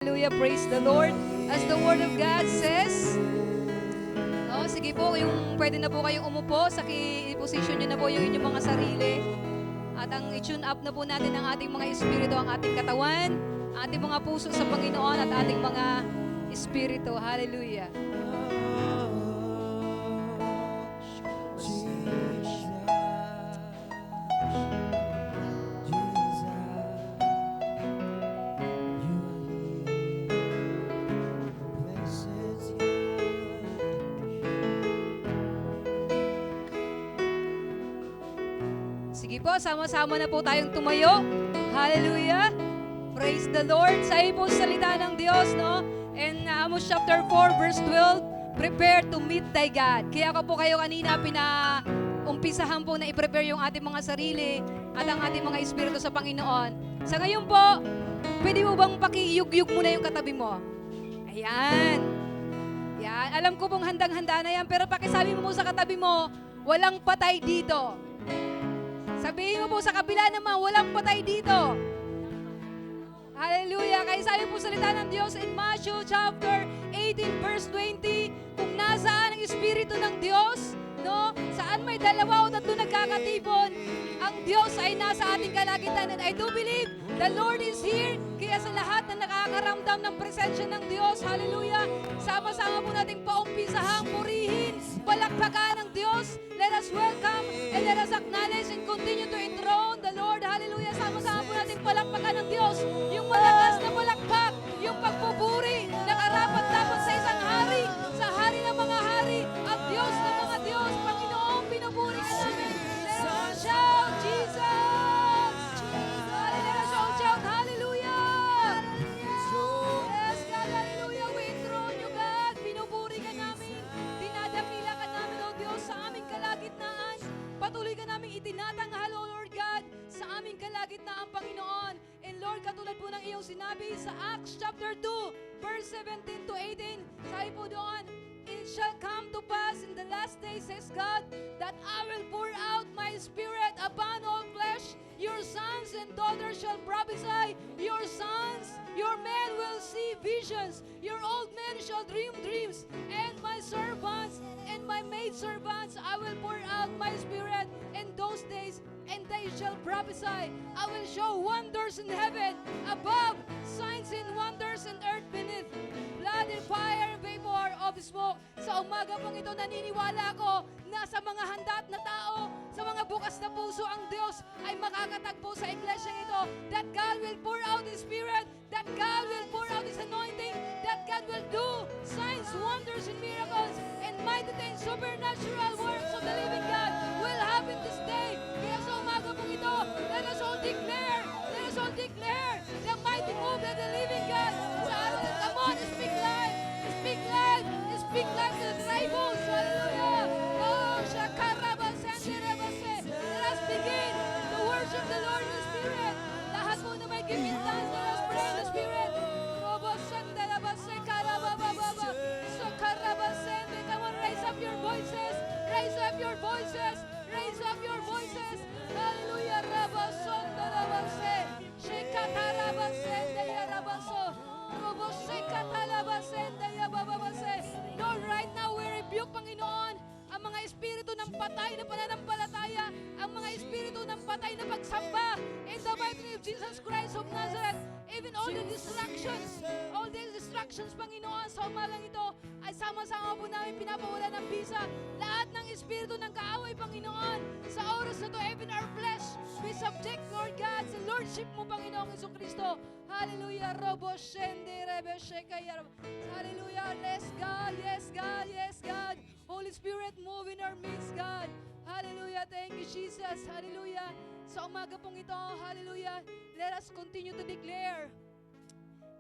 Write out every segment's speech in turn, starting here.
Hallelujah, praise the Lord. As the Word of God says, no, sige po, yung pwede na po kayong umupo, sa position nyo na po yung inyong mga sarili. At ang i-tune up na po natin ang ating mga espiritu, ang ating katawan, ating mga puso sa Panginoon at ating mga espiritu. Hallelujah. Sige po, sama-sama na po tayong tumayo. Hallelujah. Praise the Lord. Sa po salita ng Diyos, no? In Amos chapter 4, verse 12, prepare to meet thy God. Kaya ako po kayo kanina umpisahan po na i-prepare yung ating mga sarili at ang ating mga espiritu sa Panginoon. Sa ngayon po, pwede mo bang pakiyug-yug muna yung katabi mo? Ayan. Yan. Alam ko pong handang-handa na yan, pero pakisabi mo sa katabi mo, walang patay dito. Sabihin mo po sa kabila naman, walang patay dito. Hallelujah. Kaya sabi po salita ng Diyos in Matthew chapter 18 verse 20, kung nasaan ang Espiritu ng Diyos, no? Saan may 2 o 3 nagkakatipon, ang Diyos ay nasa ating kalagitan. And I do believe the Lord is here. Kaya sa lahat na nakakaramdam ng presensya ng Diyos, hallelujah, sama-sama po natin paumpisahang purihin, palakpakan ng Diyos. Let us welcome and let us acknowledge and continue to enthrone the Lord. Hallelujah. Sama-sama po natin palakpakan ng Diyos. Yung malakas na palakpak, yung pagpupuri, nakarapat-dapat sa isang hari, sa hari ng mga hari, ang Diyos ng mga Diyos, Panginoon, pinupuri ka namin. Let us shout, Jesus! Let us all shout, hallelujah! Yes, God, hallelujah. We enthrone you, God. Pinupuri ka namin. Dinadakila ka namin, O Diyos, sa aming kalagitnaan. Patuloy ka namin itinatanghal, O Lord God, sa aming kalagitnaan, Panginoon. And Lord, katulad po ng iyong sinabi sa Acts chapter 2, verse 17 to 18, sabi po doon, it shall come to pass in the last days, says God, that I will pour out my spirit upon all flesh. Your sons and daughters shall prophesy. Your sons, your men will see visions. Your old men shall dream dreams. And my servants and my maidservants, I will pour out my spirit in those days, and they shall prophesy. I will show wonders in heaven above, signs and wonders in earth beneath, blood and fire and vapor of smoke. Sa umaga pong ito, naniniwala ko na sa mga handat na tao, sa mga bukas na puso, ang Diyos ay makakatagpo sa iglesia ito, that God will pour out His Spirit, that God will pour out His anointing, that God will do signs, wonders, and miracles, and mighty and supernatural works of the living God will happen this day. Kaya sa umaga pong ito, let us all declare the mighty move of the living God. Sa araw na, come on, speak life to the tribals. Hallelujah. Oh, shakarabasende rabase. Let us begin to worship the Lord in the Spirit. Lahat po na may giving thanks, let us pray in the Spirit. Robosende rabase, karabababa. So karabasende. Come on, raise up your voices. Raise up your voices. Raise up your voices. Hallelujah. Rabasonda rabase. Shekatarabasende yarabaso. Roboshekatarabasende yabababase. Lord, right now we rebuke, Panginoon, ang mga espiritu ng patay na pananampalataya, ang mga espiritu ng patay na pagsamba. In the mighty name of Jesus Christ of Nazareth, even all the distractions, Panginoon, sa umagang ito, ay sama-sama po namin pinapawala ng bisa. Lahat ng espiritu ng kaaway, Panginoon, sa oras na to, even our flesh, we subject, Lord God, sa Lordship mo, Panginoong Jesucristo. Hallelujah. Roboshende rebeshekaya. Hallelujah. Yes, God. Yes, God. Yes, God. Holy Spirit, move in our midst, God. Hallelujah. Thank you, Jesus. Hallelujah. Sa umaga pong ito, hallelujah, let us continue to declare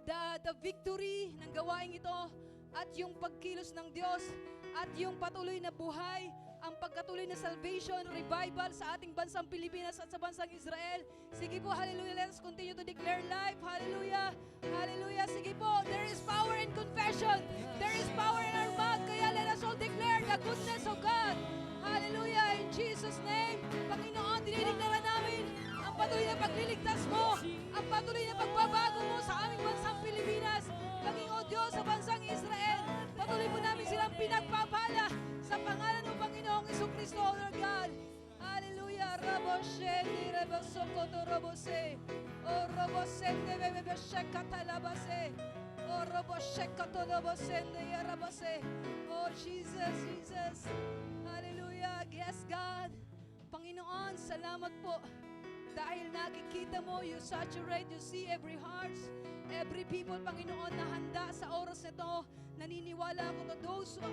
the victory ng gawain ito at yung pagkilos ng Diyos at yung patuloy na buhay, ang pagkatuloy na salvation, revival sa ating bansang Pilipinas at sa bansang Israel. Sige po, hallelujah, let us continue to declare life. Hallelujah, hallelujah. Sige po, there is power in confession. There is power in our mouth. Kaya let us all declare the goodness of God. Hallelujah, in Jesus' name. Panginoon, dinideklara namin ang patuloy na pagliligtas mo, ang patuloy na pagbabago mo sa aming bansang Pilipinas. Robosheni Rebosokotorobosi. Oh, Robosende Bebeshekatalabase. Oh, Roboshekatolobosende Yarabase. Oh, Jesus, Jesus. Hallelujah. Yes, God. Panginoon, salamat po. Dahil nakikita mo, you saturate, you see every heart, every people, Panginoon, na handa sa oras nito. Naniniwala ako to those who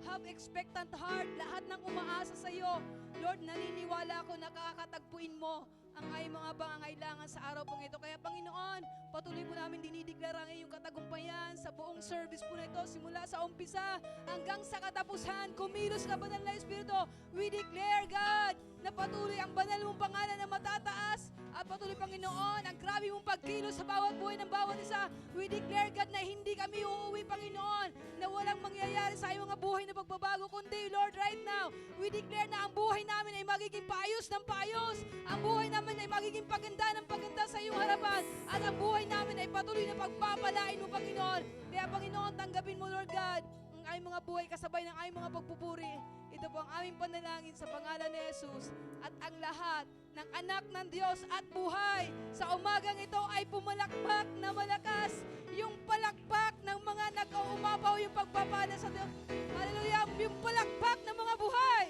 have expectant heart, lahat ng umaasa sa iyo. Lord, naniniwala ako na kakatagpuin mo ang ay mga pangangailangan sa araw pong ito. Kaya Panginoon, patuloy po namin dinideklara ang iyong katagumpayan sa buong service po na ito, simula sa umpisa hanggang sa katapusan. Kumilos ka, Banal na Espiritu. We declare, God, na patuloy ang banal mong pangalan na matataas at patuloy, Panginoon, ang grabe mong pagkilos sa bawat buhay ng bawat isa. We declare, God, na hindi kami uuwi, Panginoon, na walang mangyayari sa iyong mga buhay na pagbabago, kundi, Lord, right now, we declare na ang buhay namin ay magiging paayos ng paayos, ang buhay namin ay magiging paganda ng paganda sa iyong harapan, at ang buhay namin ay patuloy na pagpapalain mo, Panginoon. Kaya, Panginoon, tanggapin mo, Lord God, ang aming mga buhay kasabay ng aming mga pagpupuri. Ito po ang aming panalangin sa pangalan ni Jesus, at ang lahat ng anak ng Diyos at buhay sa umagang ito ay pumalakpak na malakas, yung palakpak ng mga nag-uumapaw, yung pagpapala sa Diyos. Hallelujah! Yung palakpak ng mga buhay.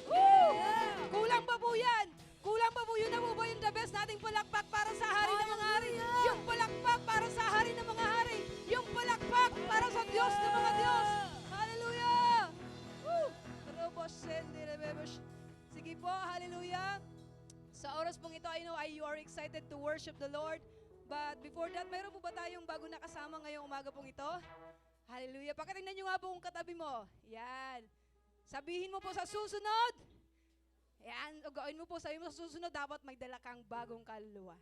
Woo! Kulang pa po yan. Kulang pa po yun na po ba yung the best nating palakpak para sa hari ng mga hari? Yung palakpak para sa hari ng mga hari. Yung palakpak para sa Diyos ng mga Diyos. Hallelujah! Woo! Sige po, hallelujah. Sa oras pong ito, I know you are excited to worship the Lord. But before that, mayroon po ba tayong bago na kasama ngayong umaga pong ito? Hallelujah. Pakitingnan nyo nga po kung katabi mo. Yan. Sabihin mo po sa susunod. Yan. O gawin mo po, sabihin mo sa susunod, dapat may dala kang bagong kaluluwa.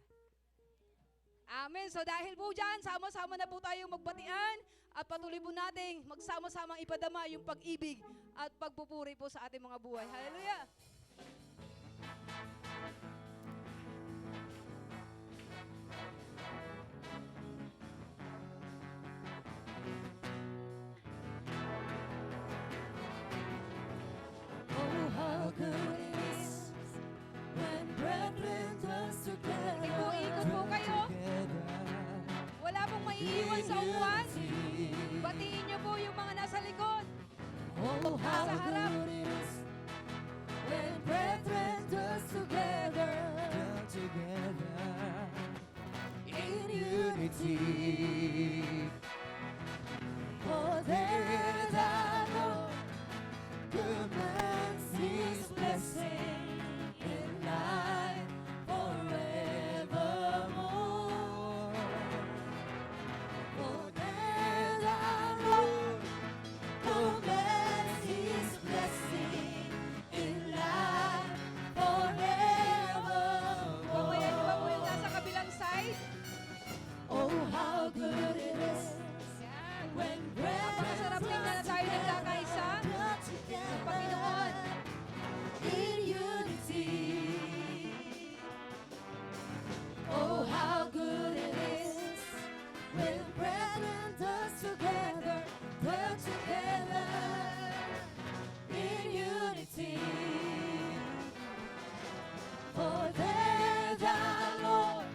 Amen. So dahil po dyan, sama-sama na po tayong magbatian at patuloy po nating magsama-samang ipadama yung pag-ibig at pagpupuri po sa ating mga buhay. Hallelujah. Oh, how good it is when brethren dwell together. Ikot po kayo. Wala pong maiiwan sa upuan. Batiin niyo po yung mga nasa likod. Oh, how Sa harap. good it is when brethren dwell together in unity. For there the Lord commands His blessing in life forevermore. For there the Lord commands His blessing in life forevermore. Pamayan niyo ba po yung nasa kabilang side? Oh, how good it is Yan. when Napakasarap tingnan na tayo nagkakaisa sa Panginoon. in unity. Oh, how good it is when brethren dwell together in unity. For there the Lord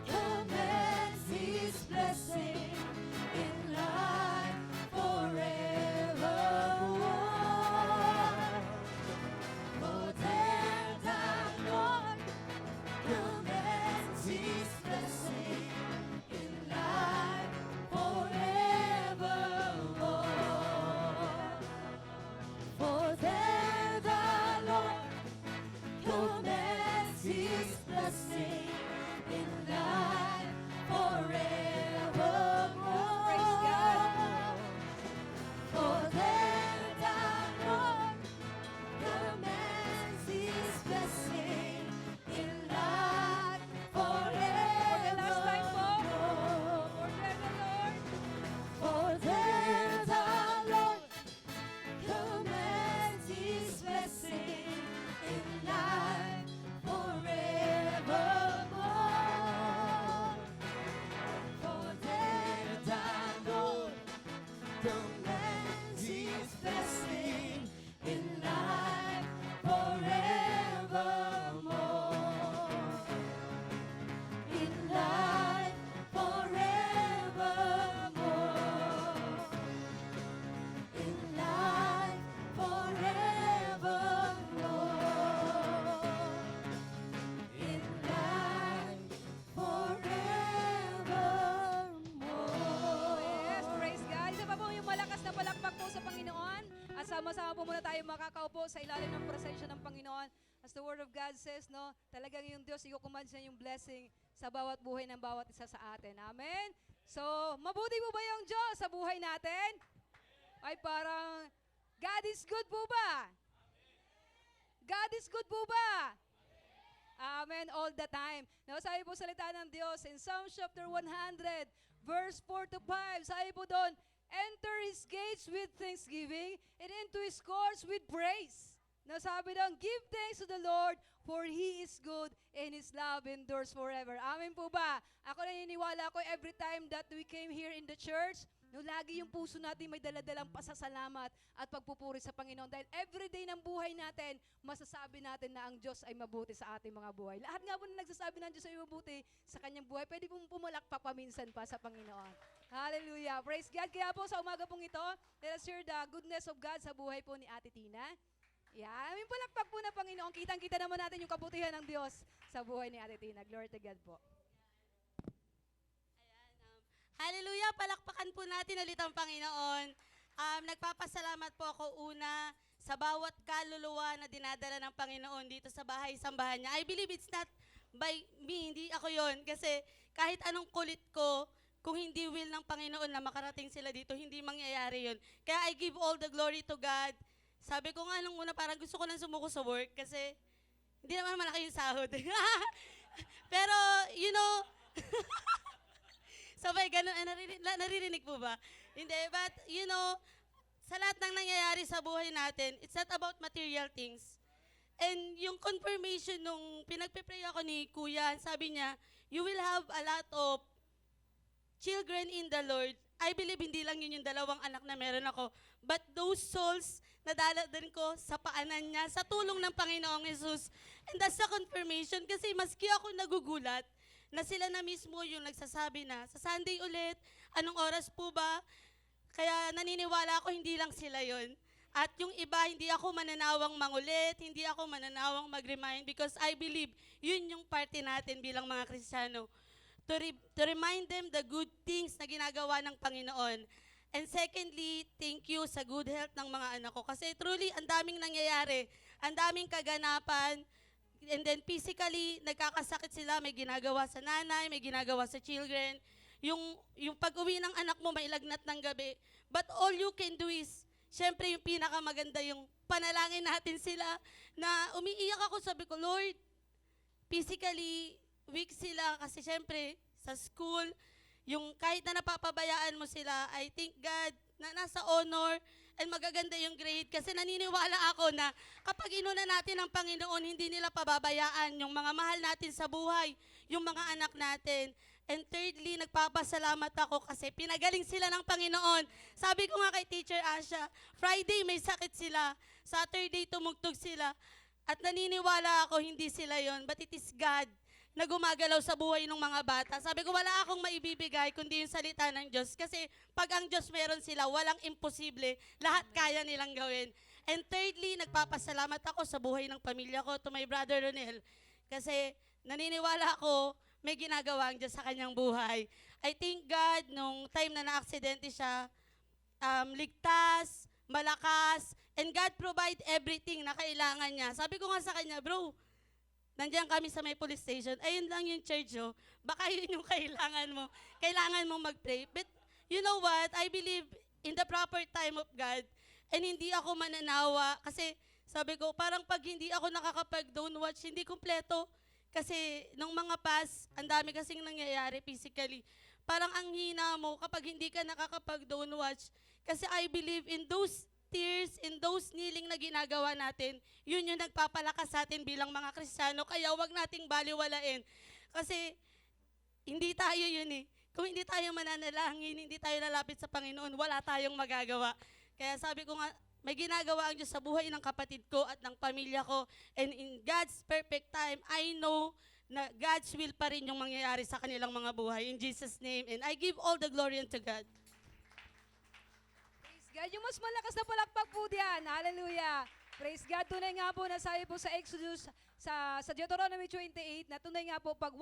commands His blessing in life forevermore. For there the Lord commands His blessing in life forevermore. For there the Lord commands His blessing in life forevermore. Praise God. For there the Lord commands His blessing in life forevermore. For the last time po. For the Lord. For there the Lord commands His blessing in life forevermore. For there the Lord commands His blessing in life forevermore. sama-sama po muna tayo makakaupo sa ilalim ng presensya ng Panginoon. As the Word of God says, no, talagang yung Diyos, ikukumands niya yung blessing sa bawat buhay ng bawat isa sa atin. Amen? So, mabuti po ba yung Diyos sa buhay natin? Ay parang, God is good po ba? God is good po ba? Amen, all the time. Now, sabi po salita ng Diyos in Psalm chapter 100, verse 4 to 5, sabi po doon, enter His gates with thanksgiving and into His courts with praise. Now, sabi doon, give thanks to the Lord for He is good and His love endures forever. Amen po ba? Ako naniniwala ko every time that we came here in the church, no, lagi yung puso natin may daladalang pasasalamat at pagpupuri sa Panginoon. Dahil everyday ng buhay natin, masasabi natin na ang Diyos ay mabuti sa ating mga buhay. Lahat nga po na nagsasabi ng Diyos ay mabuti sa kanyang buhay, pwede pong pumalakpak paminsan pa sa Panginoon. Hallelujah. Praise God. Kaya po sa umaga pong ito, let us hear the goodness of God sa buhay po ni Ate Tina. Yeah, aming palakpak po na Panginoon. Kitang-kita naman natin yung kabutihan ng Diyos sa buhay ni Ate Tina. Glory to God po. Hallelujah! Palakpakan po natin ulit ang Panginoon. Nagpapasalamat po ako una sa bawat kaluluwa na dinadala ng Panginoon dito sa bahay-sambahan niya. I believe it's not by me, hindi ako yon. Kasi kahit anong kulit ko, kung hindi will ng Panginoon na makarating sila dito, hindi mangyayari yon. Kaya I give all the glory to God. Sabi ko nga nung una, parang gusto ko nang sumuko sa work kasi hindi naman malaki yung sahod. Pero, you know, sabay, ganun, naririnig po ba? Hindi, but you know, sa lahat ng nangyayari sa buhay natin, it's not about material things. And yung confirmation nung pinagpipray ako ni Kuya, sabi niya, you will have a lot of children in the Lord. I believe hindi lang yun yung 2 anak na meron ako, but those souls na daladan ko sa paanan niya, sa tulong ng Panginoong Jesus. And that's the confirmation kasi maski ako nagugulat, na sila na mismo yung nagsasabi na, sa Sunday ulit, anong oras po ba? Kaya naniniwala ako, hindi lang sila yon. At yung iba, hindi ako mananawang mangulit, hindi ako mananawang mag-remind because I believe yun yung parte natin bilang mga Kristiyano. To remind them the good things na ginagawa ng Panginoon. And secondly, thank you sa good health ng mga anak ko. Kasi truly, ang daming nangyayari, ang daming kaganapan. And then physically, nagkakasakit sila, may ginagawa sa nanay, may ginagawa sa children. Yung pag-uwi ng anak mo, may lagnat ng gabi. But all you can do is, syempre yung pinakamaganda, yung panalangin natin sila, na umiiyak ako, sabi ko, Lord, physically, weak sila kasi syempre, sa school, yung kahit na napapabayaan mo sila, I thank God na nasa honor and magaganda yung grade kasi naniniwala ako na kapag inuna natin ang Panginoon, hindi nila pababayaan yung mga mahal natin sa buhay, yung mga anak natin. And thirdly, nagpapasalamat ako kasi pinagaling sila ng Panginoon. Sabi ko nga kay Teacher Asha, Friday may sakit sila, Saturday tumugtog sila, at naniniwala ako hindi sila yon, but it is God na gumagalaw sa buhay ng mga bata. Sabi ko, wala akong maibibigay kundi yung salita ng Diyos. Kasi pag ang Diyos meron sila, walang imposible. Lahat kaya nilang gawin. And thirdly, nagpapasalamat ako sa buhay ng pamilya ko, to my brother Ronel. Kasi naniniwala ako, may ginagawa ang Diyos sa kanyang buhay. I thank God, nung time na na-aksidente siya, ligtas, malakas, and God provide everything na kailangan niya. Sabi ko nga sa kanya, bro, nandiyan kami sa may police station, ayun lang yung church, oh. Baka yun yung kailangan mo. Kailangan mo mag-pray. But you know what? I believe in the proper time of God. And hindi ako mananawa. Kasi sabi ko, parang pag hindi ako nakakapag-down watch, hindi kumpleto. Kasi nung mga past, ang dami kasing nangyayari physically. Parang ang hina mo kapag hindi ka nakakapag-down watch. Kasi I believe in those tears, in those kneeling na ginagawa natin, yun yung nagpapalakas sa atin bilang mga Kristiyano. Kaya wag nating baliwalain. Kasi hindi tayo yun eh. Kung hindi tayo mananalangin, hindi tayo lalapit sa Panginoon, wala tayong magagawa. Kaya sabi ko nga, may ginagawa ang Diyos sa buhay ng kapatid ko at ng pamilya ko. And in God's perfect time, I know na God's will pa rin yung mangyayari sa kanilang mga buhay. In Jesus' name. And I give all the glory unto God. Praise God. Yung mas malakas na palakpak po diyan. Hallelujah. Praise God. Tunay nga po na sabi po sa Exodus sa Deuteronomy 28, na tunay nga po, pag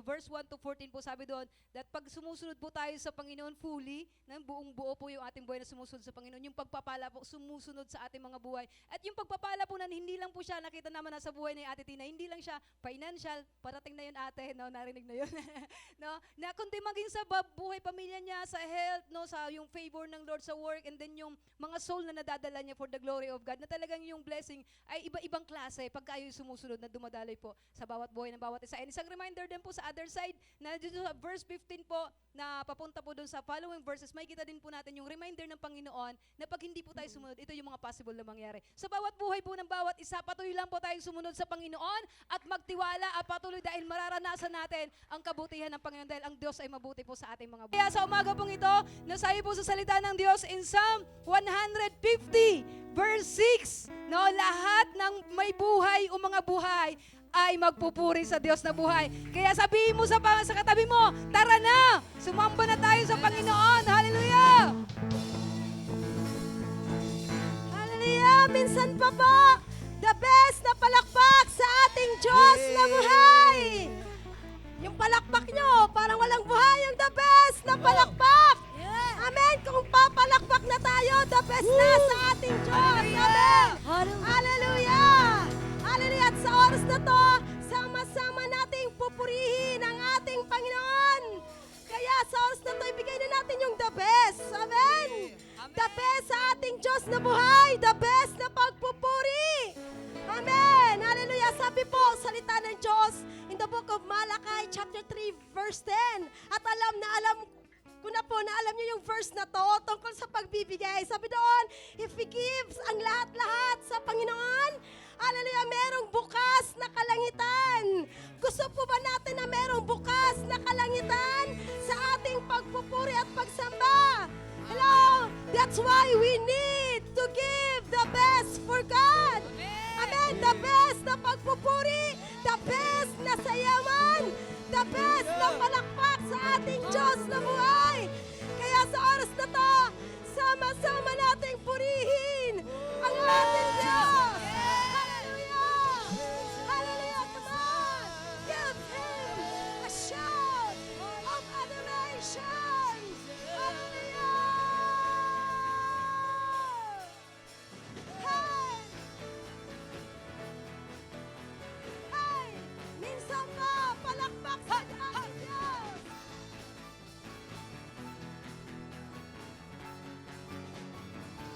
verse 1 to 14 po, sabi doon, that pag sumusunod po tayo sa Panginoon fully, ng buong buo po yung ating buhay na sumusunod sa Panginoon, yung pagpapala po sumusunod sa ating mga buhay. At yung pagpapala po na hindi lang po siya, nakita naman na sa buhay ni Ate Tina, hindi lang siya financial, parating na yun ate, no, narinig na yun. No, na kundi maging sa buhay pamilya niya, sa health, no, sa yung favor ng Lord sa work, and then yung mga soul na nadadala niya for the glory of God, na talagang yung blessing ay iba-ibang klase pag kayo sumusunod na dumadaloy po sa bawat buhay ng bawat isa. And isang reminder din po sa other side, na dito sa verse 15 po, na papunta po dun sa following verses, may kita din po natin yung reminder ng Panginoon na pag hindi po tayo sumunod, ito yung mga possible na mangyari. Sa bawat buhay po ng bawat isa, patuloy lang po tayong sumunod sa Panginoon at magtiwala at patuloy dahil mararanasan natin ang kabutihan ng Panginoon dahil ang Diyos ay mabuti po sa ating mga buhay. Kaya sa umaga pong ito, nasabi po sa salita ng Diyos in Psalm 150 verse 6, no, lahat ng may buhay o mga buhay ay magpupuri sa Diyos na buhay. Kaya sabihin mo sa katabi mo, tara na, sumamba na tayo sa Panginoon. Hallelujah! Hallelujah! Minsan pa po, the best na palakpak sa ating Diyos na buhay. Yung palakpak nyo, parang walang buhay, yung the best na palakpak. Amen! Kung papalakpak na tayo, the best na sa ating Diyos. Amen! Hallelujah! Hallelujah! At sa oras na to, sama-sama nating pupurihin ang ating Panginoon. Kaya sa oras na to, ibigay na natin yung the best. Amen! The best sa ating Diyos na buhay. The best na pagpupuri. Amen! Hallelujah! Sabi po, salita ng Diyos in the book of Malachi chapter 3 verse 10. At alam ko na po na alam niyo yung verse na to tungkol sa pagbibigay. Sabi doon, if we give ang lahat-lahat sa Panginoon, hallelujah, merong bukas na kalangitan. Gusto po ba natin na merong bukas na kalangitan sa ating pagpupuri at pagsamba? Hello? That's why we need to give the best for God. Amen. The best na pagpupuri, the best na sayaman, the best na palakpak sa ating Diyos na buhay. Kaya sa oras na to, sama-sama nating purihin ang ating Diyos. Hallelujah! Hallelujah! Come on! Give Him a shout of adoration! Hallelujah! Hey! Hey! Minsan pa, palakpak sa ating Diyos!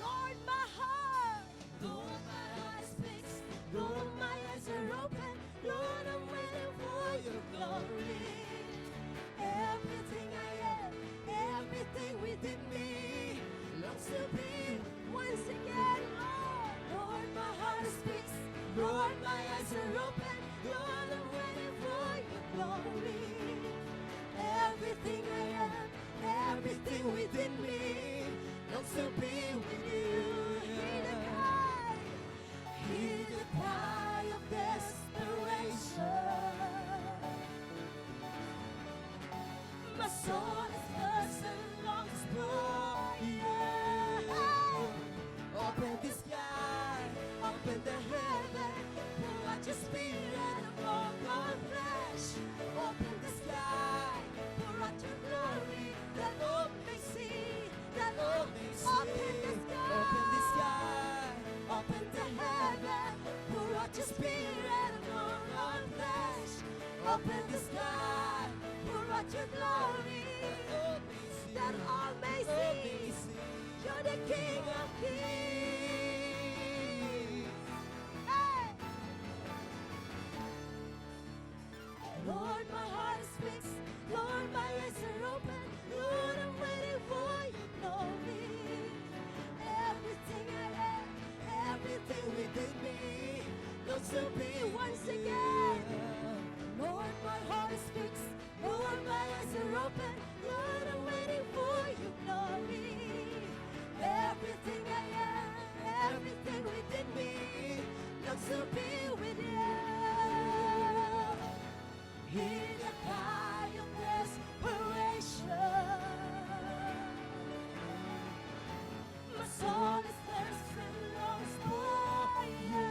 Lord, my heart, Lord, my heart speaks, Lord, my eyes are open, Lord, I'm waiting for your glory. Everything I am, everything within me, longs to be once again, Lord. Lord, my heart speaks, Lord, my eyes are open, Lord, I'm waiting for your glory. Everything I am, everything within me, longs to be with you. Hear the cry of desperation. My soul is thirsting, longs for you. Open the sky, open the heaven, pour out your spirit among all flesh. Open the sky, pour out your glory, that all may see, that all may see. Open the sky, open the heaven, pour out your spirit among all flesh. Open the sky, pour out your glory, that all may see. You're the King of Kings. Hey! Lord, my heart speaks. Lord, my eyes are open. Lord, I'm waiting for your glory. Everything I am, everything within me, longs to be once again. Lord, my heart speaks. Lord, my eyes are open. Lord, I'm waiting for your glory. Everything I am, everything within me, longs to be with you. Hear the cry of desperation. My soul is thirsting, longs for you.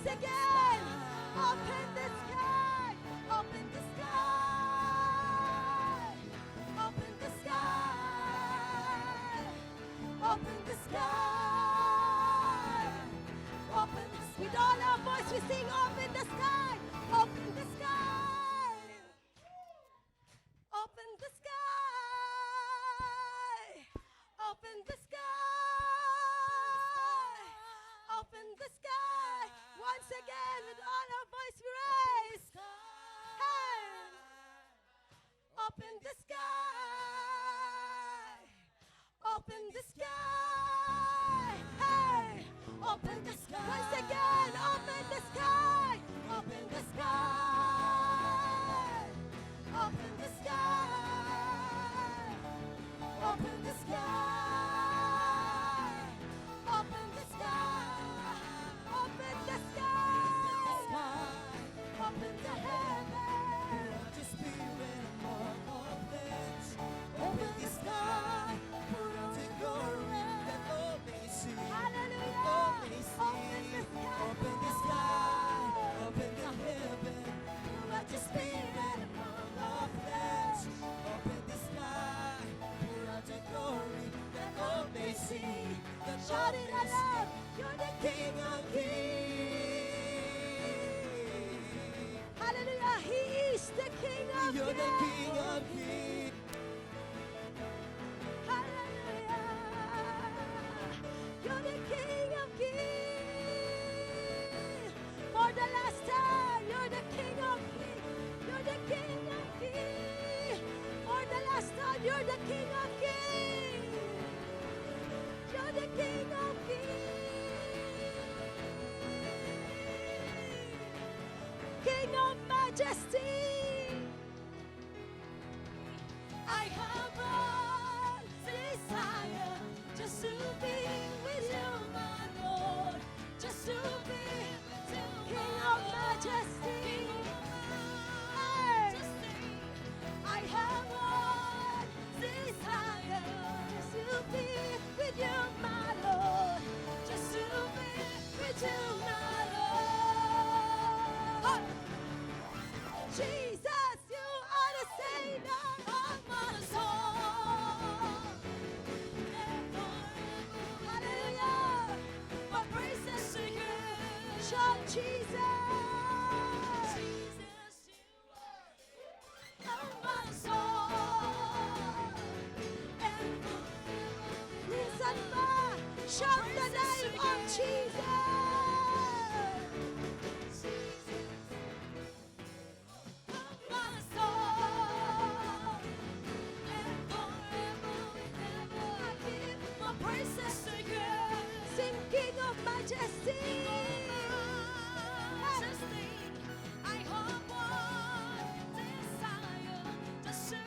again. Open the sky. Open the sky. Open the sky. Open the sky. Open the sky. With all our voice we sing, open the sky. Open the sky. Open the sky. Open the sky. Open the sky. Once again, with all our voice we raise. Hey. Open the sky. Open the sky. Hey. Open the sky. Once again, open the sky. Open the sky. Open the sky. Open the sky. Open the sky. Open the sky. Open the heaven. Just spirit among all flesh. Open the sky, pour out your glory, that all may see. Hallelujah. All may see. Open the sky. Open the heaven. Pour out your spirit among all flesh. Open the sky, pour out your glory, that all may see. That all Shout it may aloud. see. You're the King of kings. Hallelujah. He is the King of You're the Kings. King of kings. Hallelujah. You're the King of Kings. For the last time, you're the King of Kings. You're the King of Kings. For the last time, you're the King of Kings. You're the King of Kings. King of Majesty. I have all desire just to be with you, my Lord. Just to be with you, King of Majesty. Hey. I have all desire just to be with you, my Lord. Just to be with you, my Lord. Jesus, you are the Savior of my soul. Hallelujah. My praises to you. Shout Jesus. Jesus, you are of my soul. Listen, shout the name of Jesus. My soul, and forever I give my praises to you. Sing King of Majesty. I have one desire, just to be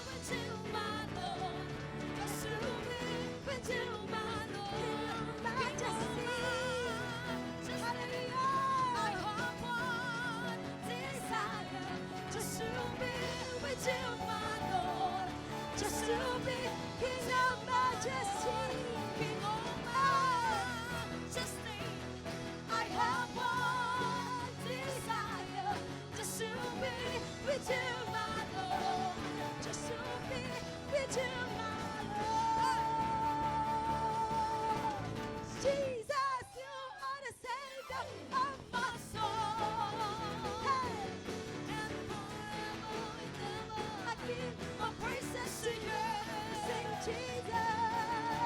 with you, my Lord. Just to be with you, my Lord. Majesty. Hallelujah. I have one desire, just to be with you, my Lord. Just to be King of Majesty. King of Majesty. I have one desire, just to be with you, my Lord. Just to be with you, my Lord. Jesus, you are the Savior of my soul. Hey. And forever and ever, I give my praises to you. Sing Jesus.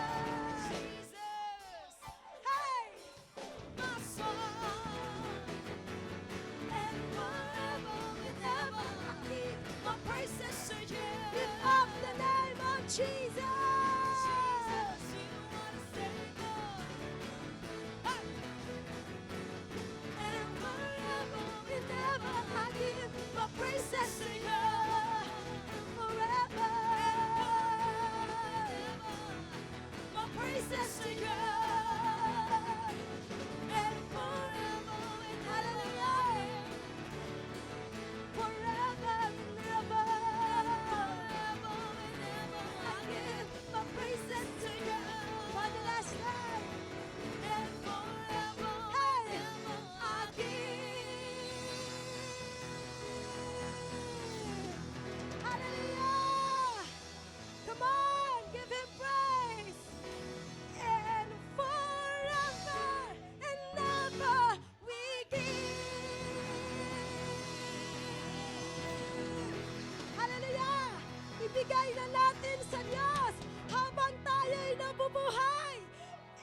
ibigay na natin sa Diyos habang tayo'y nabubuhay.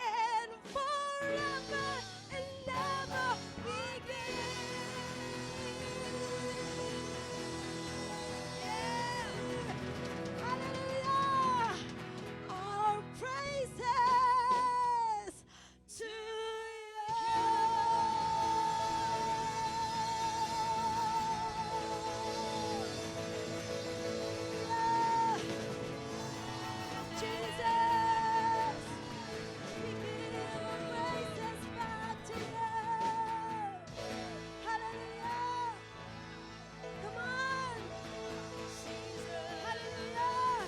And forever and never we Hallelujah! Our praises to you. Jesus, we give our praises back to you. Hallelujah. Come on. Hallelujah.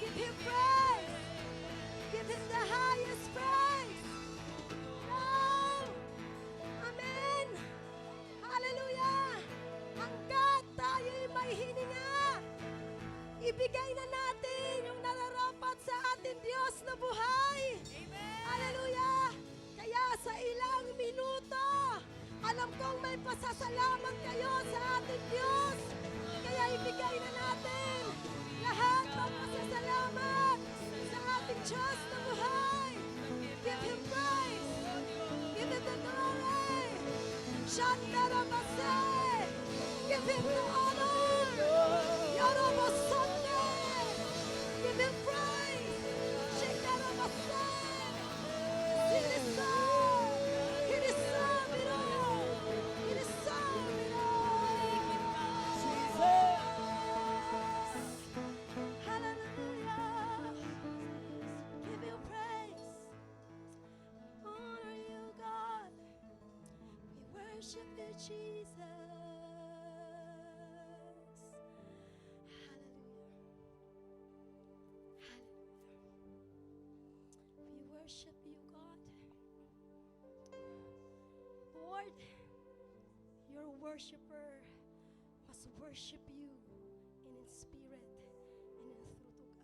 Give him praise. Give him the highest praise. Oh, amen. Hallelujah. Hanggat tayo'y may hininga, ibigay na natin yung nararapat sa ating Diyos na buhay. Hallelujah. Kaya sa ilang minuto, alam kong may pasasalamat kayo sa ating Diyos. Kaya ibigay na natin lahat ng pasasalamat sa ating Diyos na buhay. Give Him praise. Give Him the glory. Shandarabase. Give Him the honor. Yorobosonde. Give Him praise. Shandarabase. He deserves. He deserves it all. He deserves it all. Hallelujah. Give you praise. Honor you, God. We worship you, Jesus. Hallelujah. Hallelujah. We worship you, God. Lord, your worshiper must worship you in spirit and in truth, O God.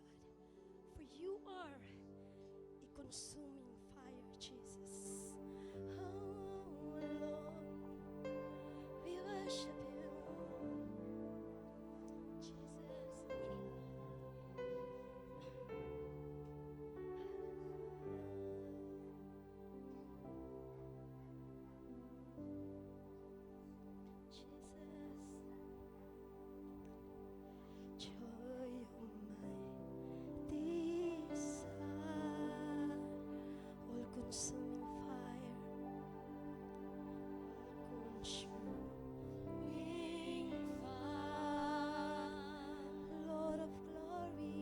For you are a consuming fire, Jesus. Oh, Lord, we worship you, Jesus. Jesus, joy of my desire, all-consuming fire, all-consuming fire, Lord of glory,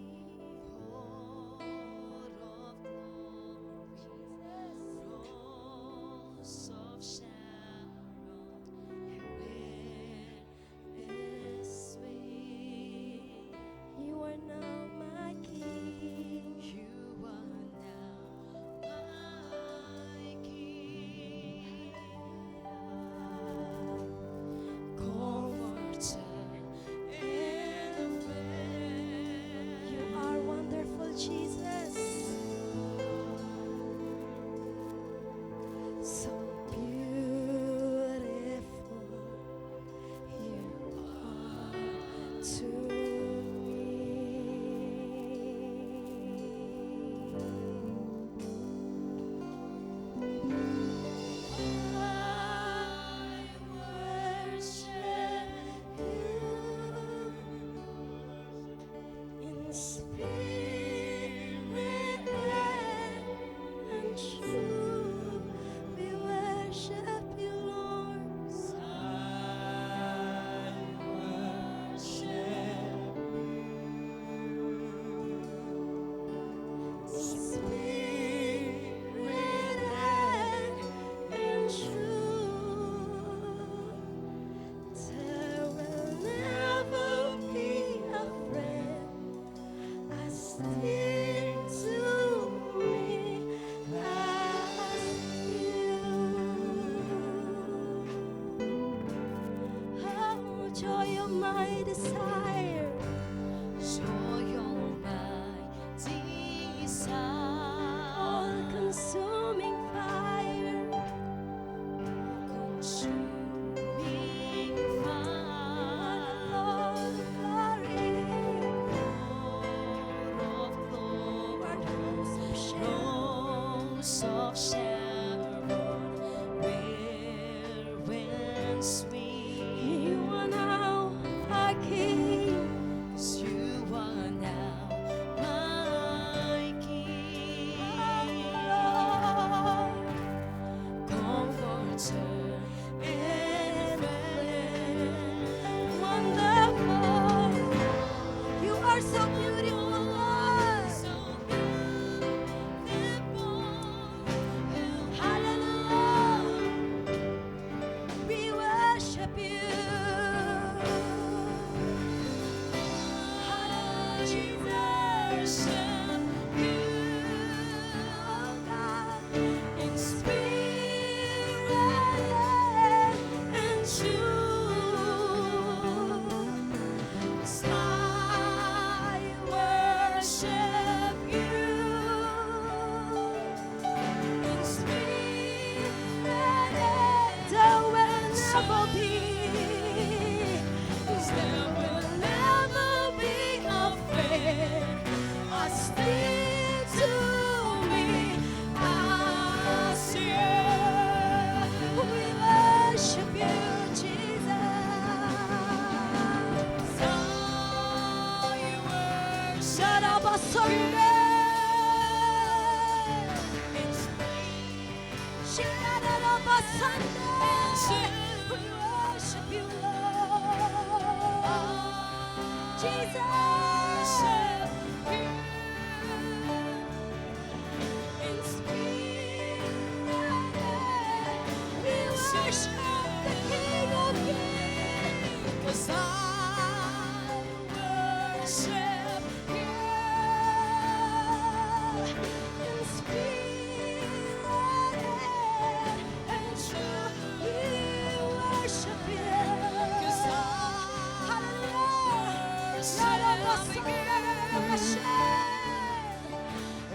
Jesus, Rose of Sharon, this way. You are now my King. You are now my King. Comforter and friend. You are wonderful, Jesus. So beautiful you are to me. I worship you in spirit and truth. We worship you, Lord. I worship in spirit and truth. There will never be a friend as dear to me as you. Oh, joy of my desire, joy of my desire, all-consuming fire, all-consuming fire, Lord of glory. once we, You are now our King. 'cause you are now my King. Comforter and friend. Wonderful. You are so beautiful, Lord. So beautiful. Hallelujah. We worship you. Hallelujah. Worship you. Oh God. In spirit And truth. 'Cause I worship you. In spirit there will never be. 'Cause there will never be a friend as dear to me as you. We worship you, Jesus. I worship Shut up, Sunday. in spirit Shut up, Sunday. We worship you, Lord. Jesus. in spirit We worship the King of Kings. 'cause I worship you. In spirit and truth, we worship you. 'Cause I Hallelujah. worship Shut up, you. Sunday.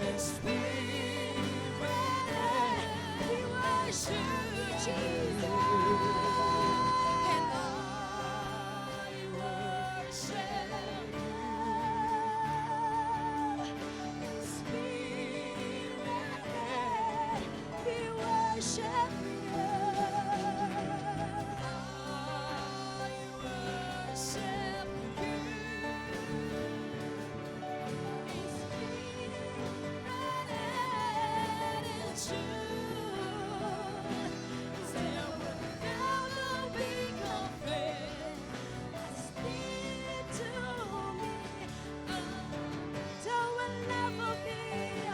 In spirit We worship you, Jesus. and I worship you. In spirit We worship you. There will never be a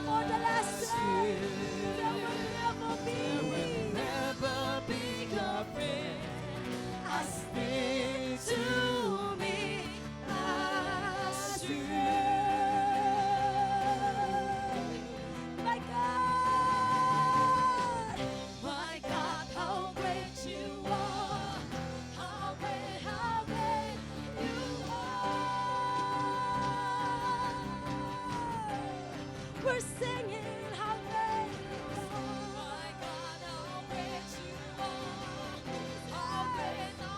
For the last time, there will never be. As you. My God, how great you are! How great you are! We're singing how great you are! My God, how great you are! How great you are!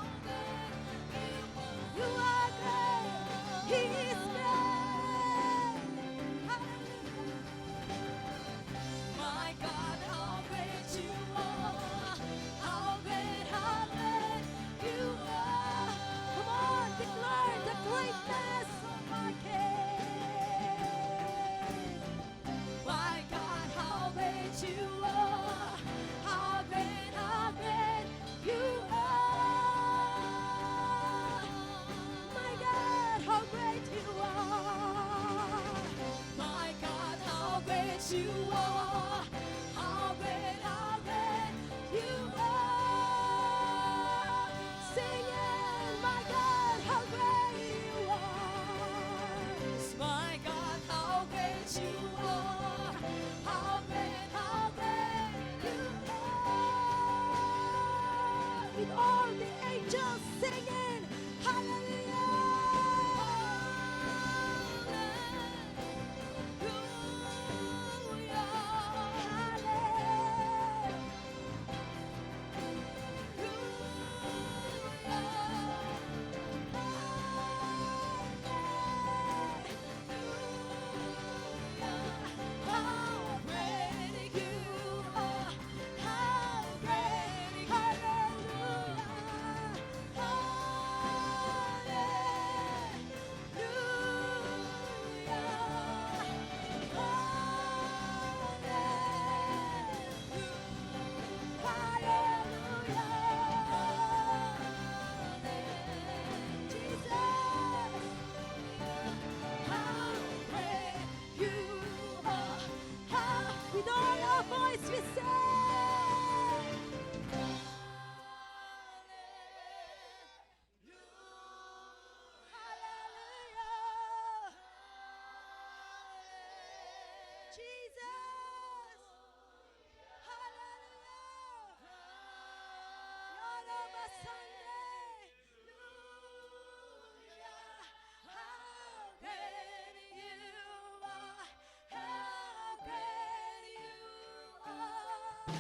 You are great. He is great. Hallelujah. My God, how great you are. How great you are. Come on, declare the greatness of our King. My God, how great you are. How great you are. My God, how great you are. My God, how great you are. How great you are. Sing it, my God, how great you are. My God, how great you are. How great you are. With all the angels singing, hallelujah. praise we say. Hallelujah. Jesus. Hallelujah. Yalama Sunday. How great you are. How great you are.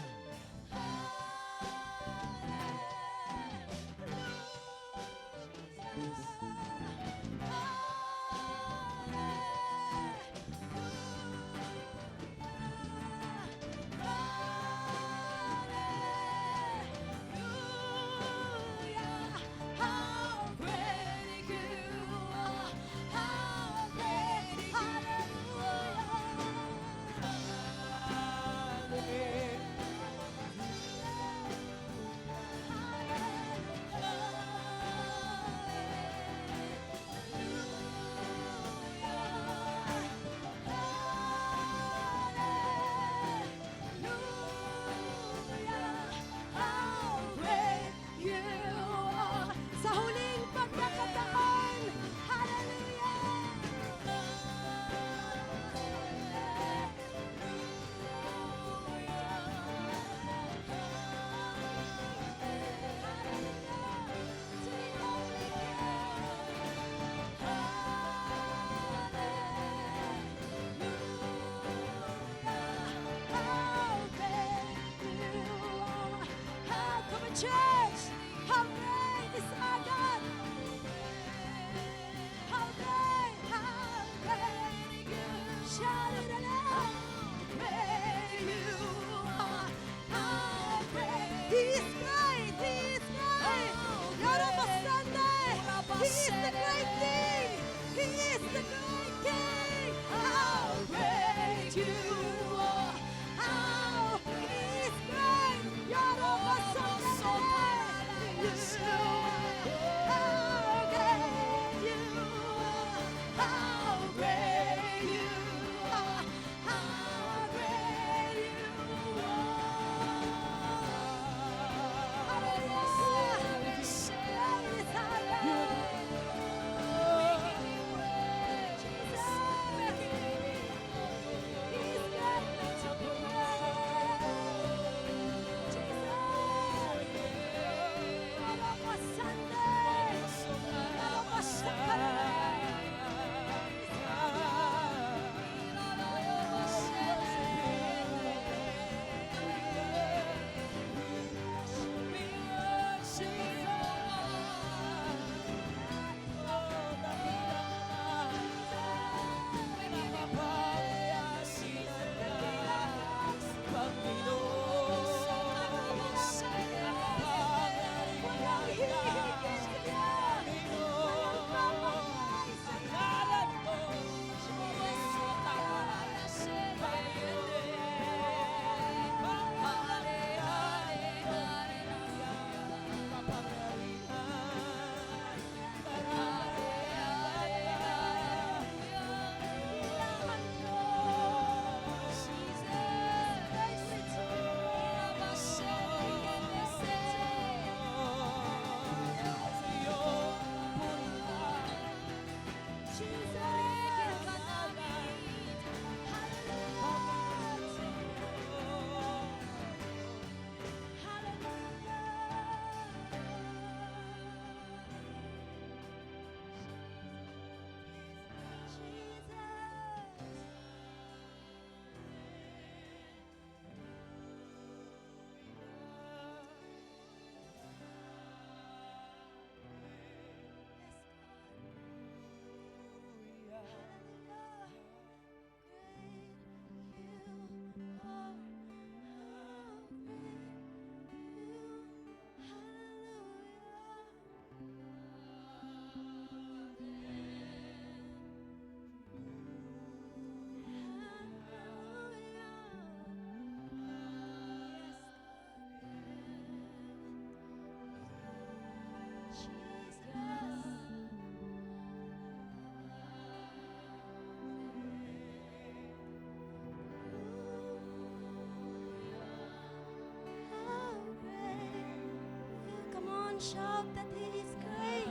on, shout that He is great.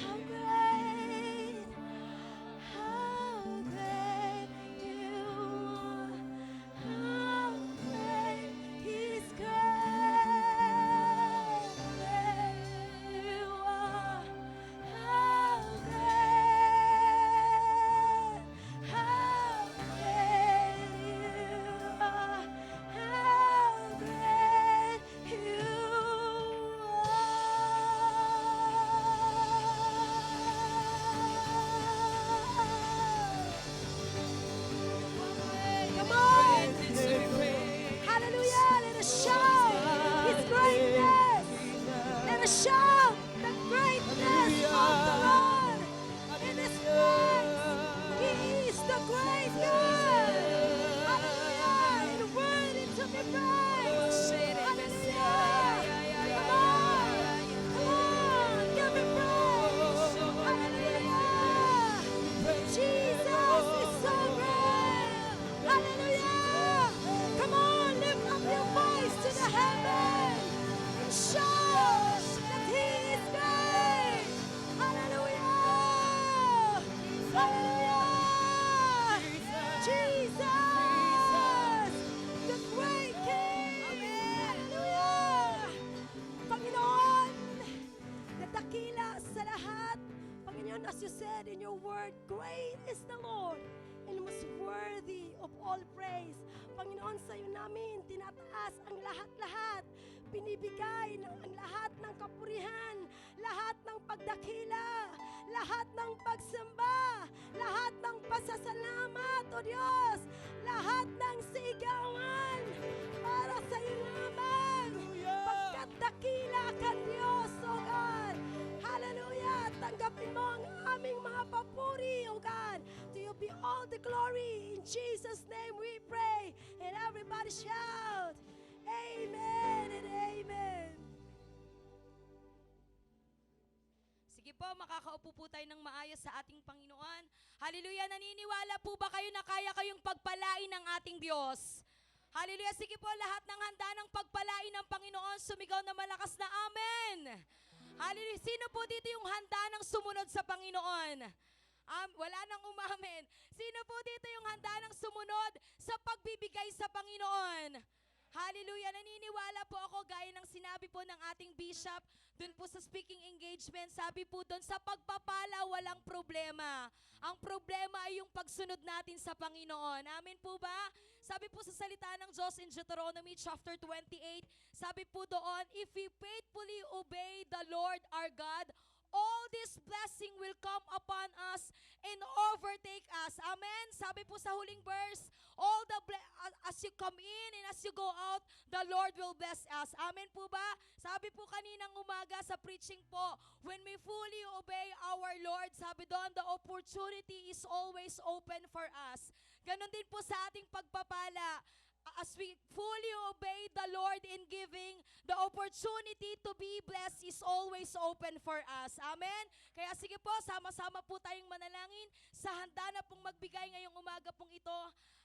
How great, how great You are. How great He's great. You are. How great, how great You are. How great You are. Come on! Hallelujah! Let us shout His greatness! Let us shout the greatness of the Lord in His place! He is the great God! Hallelujah! And worthy to be praised! Hallelujah! Come on! Come on! Give Him praise! Hallelujah! Jesus is so great! Hallelujah! Come on, lift up your voice to the heaven and shout that He is great! Hallelujah! Hallelujah! Jesus! The great King! Hallelujah! Panginoon, na dakila sa lahat. Panginoon, as you said in your word, great is the Lord and most worthy of all praise. Panginoon, sa iyo namin tinataas ang lahat-lahat. Binibigay ang lahat ng kapurihan, lahat ng pagdakila, lahat ng pagsamba, lahat ng pasasalamat, O Diyos, lahat ng sigawan para sa iyo lamang. Pagkat dakila ka, Diyos, O God. Hallelujah! Tanggapin mo ang aming mga papuri, O God. To you be all the glory. In Jesus' name we pray. And everybody shout, Amen and Amen. Sige po, makakaupo po tayo ng maayos sa ating Panginoon. Hallelujah! Naniniwala po ba kayo na kaya kayong pagpalain ng ating Diyos? Hallelujah! Sige po, lahat ng handa ng pagpalain ng Panginoon, sumigaw na malakas na Amen! Hallelujah! Sino po dito yung handa ng sumunod sa Panginoon? Wala nang umamin. Sino po dito yung handa ng sumunod sa pagbibigay sa Panginoon? Hallelujah! Naniniwala po ako gaya ng sinabi po ng ating bishop dun po sa speaking engagement. Sabi po dun, sa pagpapala walang problema. Ang problema ay yung pagsunod natin sa Panginoon. Amen po ba? Sabi po sa salita ng Diyos in Deuteronomy chapter 28, sabi po doon, if we faithfully obey the Lord our God, all this blessing will come upon us and overtake us. Amen? Sabi po sa huling verse, as you come in and as you go out, the Lord will bless us. Amen po ba? Sabi po kaninang umaga sa preaching po, when we fully obey our Lord, sabi doon, the opportunity is always open for us. Ganon din po sa ating pagpapala. As we fully obey the Lord in giving, the opportunity to be blessed is always open for us. Amen? Kaya sige po, sama-sama po tayong manalangin sa handa na pong magbigay ngayong umaga pong ito.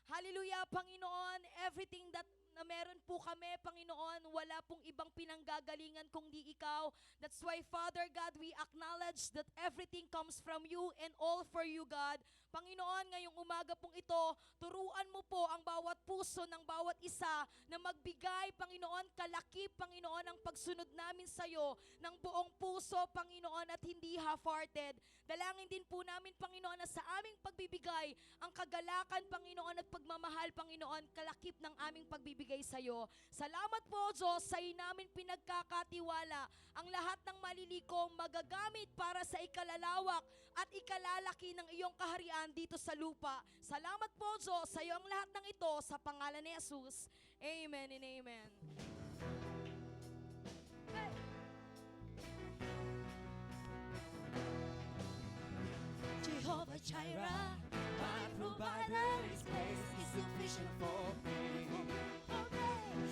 Hallelujah, Panginoon, everything that na meron po kami, Panginoon, wala pong ibang pinanggagalingan kundi Ikaw. That's why, Father God, we acknowledge that everything comes from You and all for You, God. Panginoon, ngayong umaga pong ito, turuan mo po ang bawat puso ng bawat isa na magbigay, Panginoon, kalakip, Panginoon, ang pagsunod namin sa iyo ng buong puso, Panginoon, at hindi half-hearted. Dalangin din po namin, Panginoon, na sa aming pagbibigay, ang kagalakan, Panginoon, at pagmamahal, Panginoon, kalakip ng aming pagbibigay sa iyo. Salamat po, Diyos, sa iyo namin pinagkakatiwala ang lahat ng malilikom magagamit para sa ikalalawak at ikalalaki ng iyong kaharian dito sa lupa. Salamat po, Diyos, sa iyo ang lahat ng ito sa pangalan ni Jesus. Amen and amen. Jehovah Jireh, my provider, His grace is sufficient for me.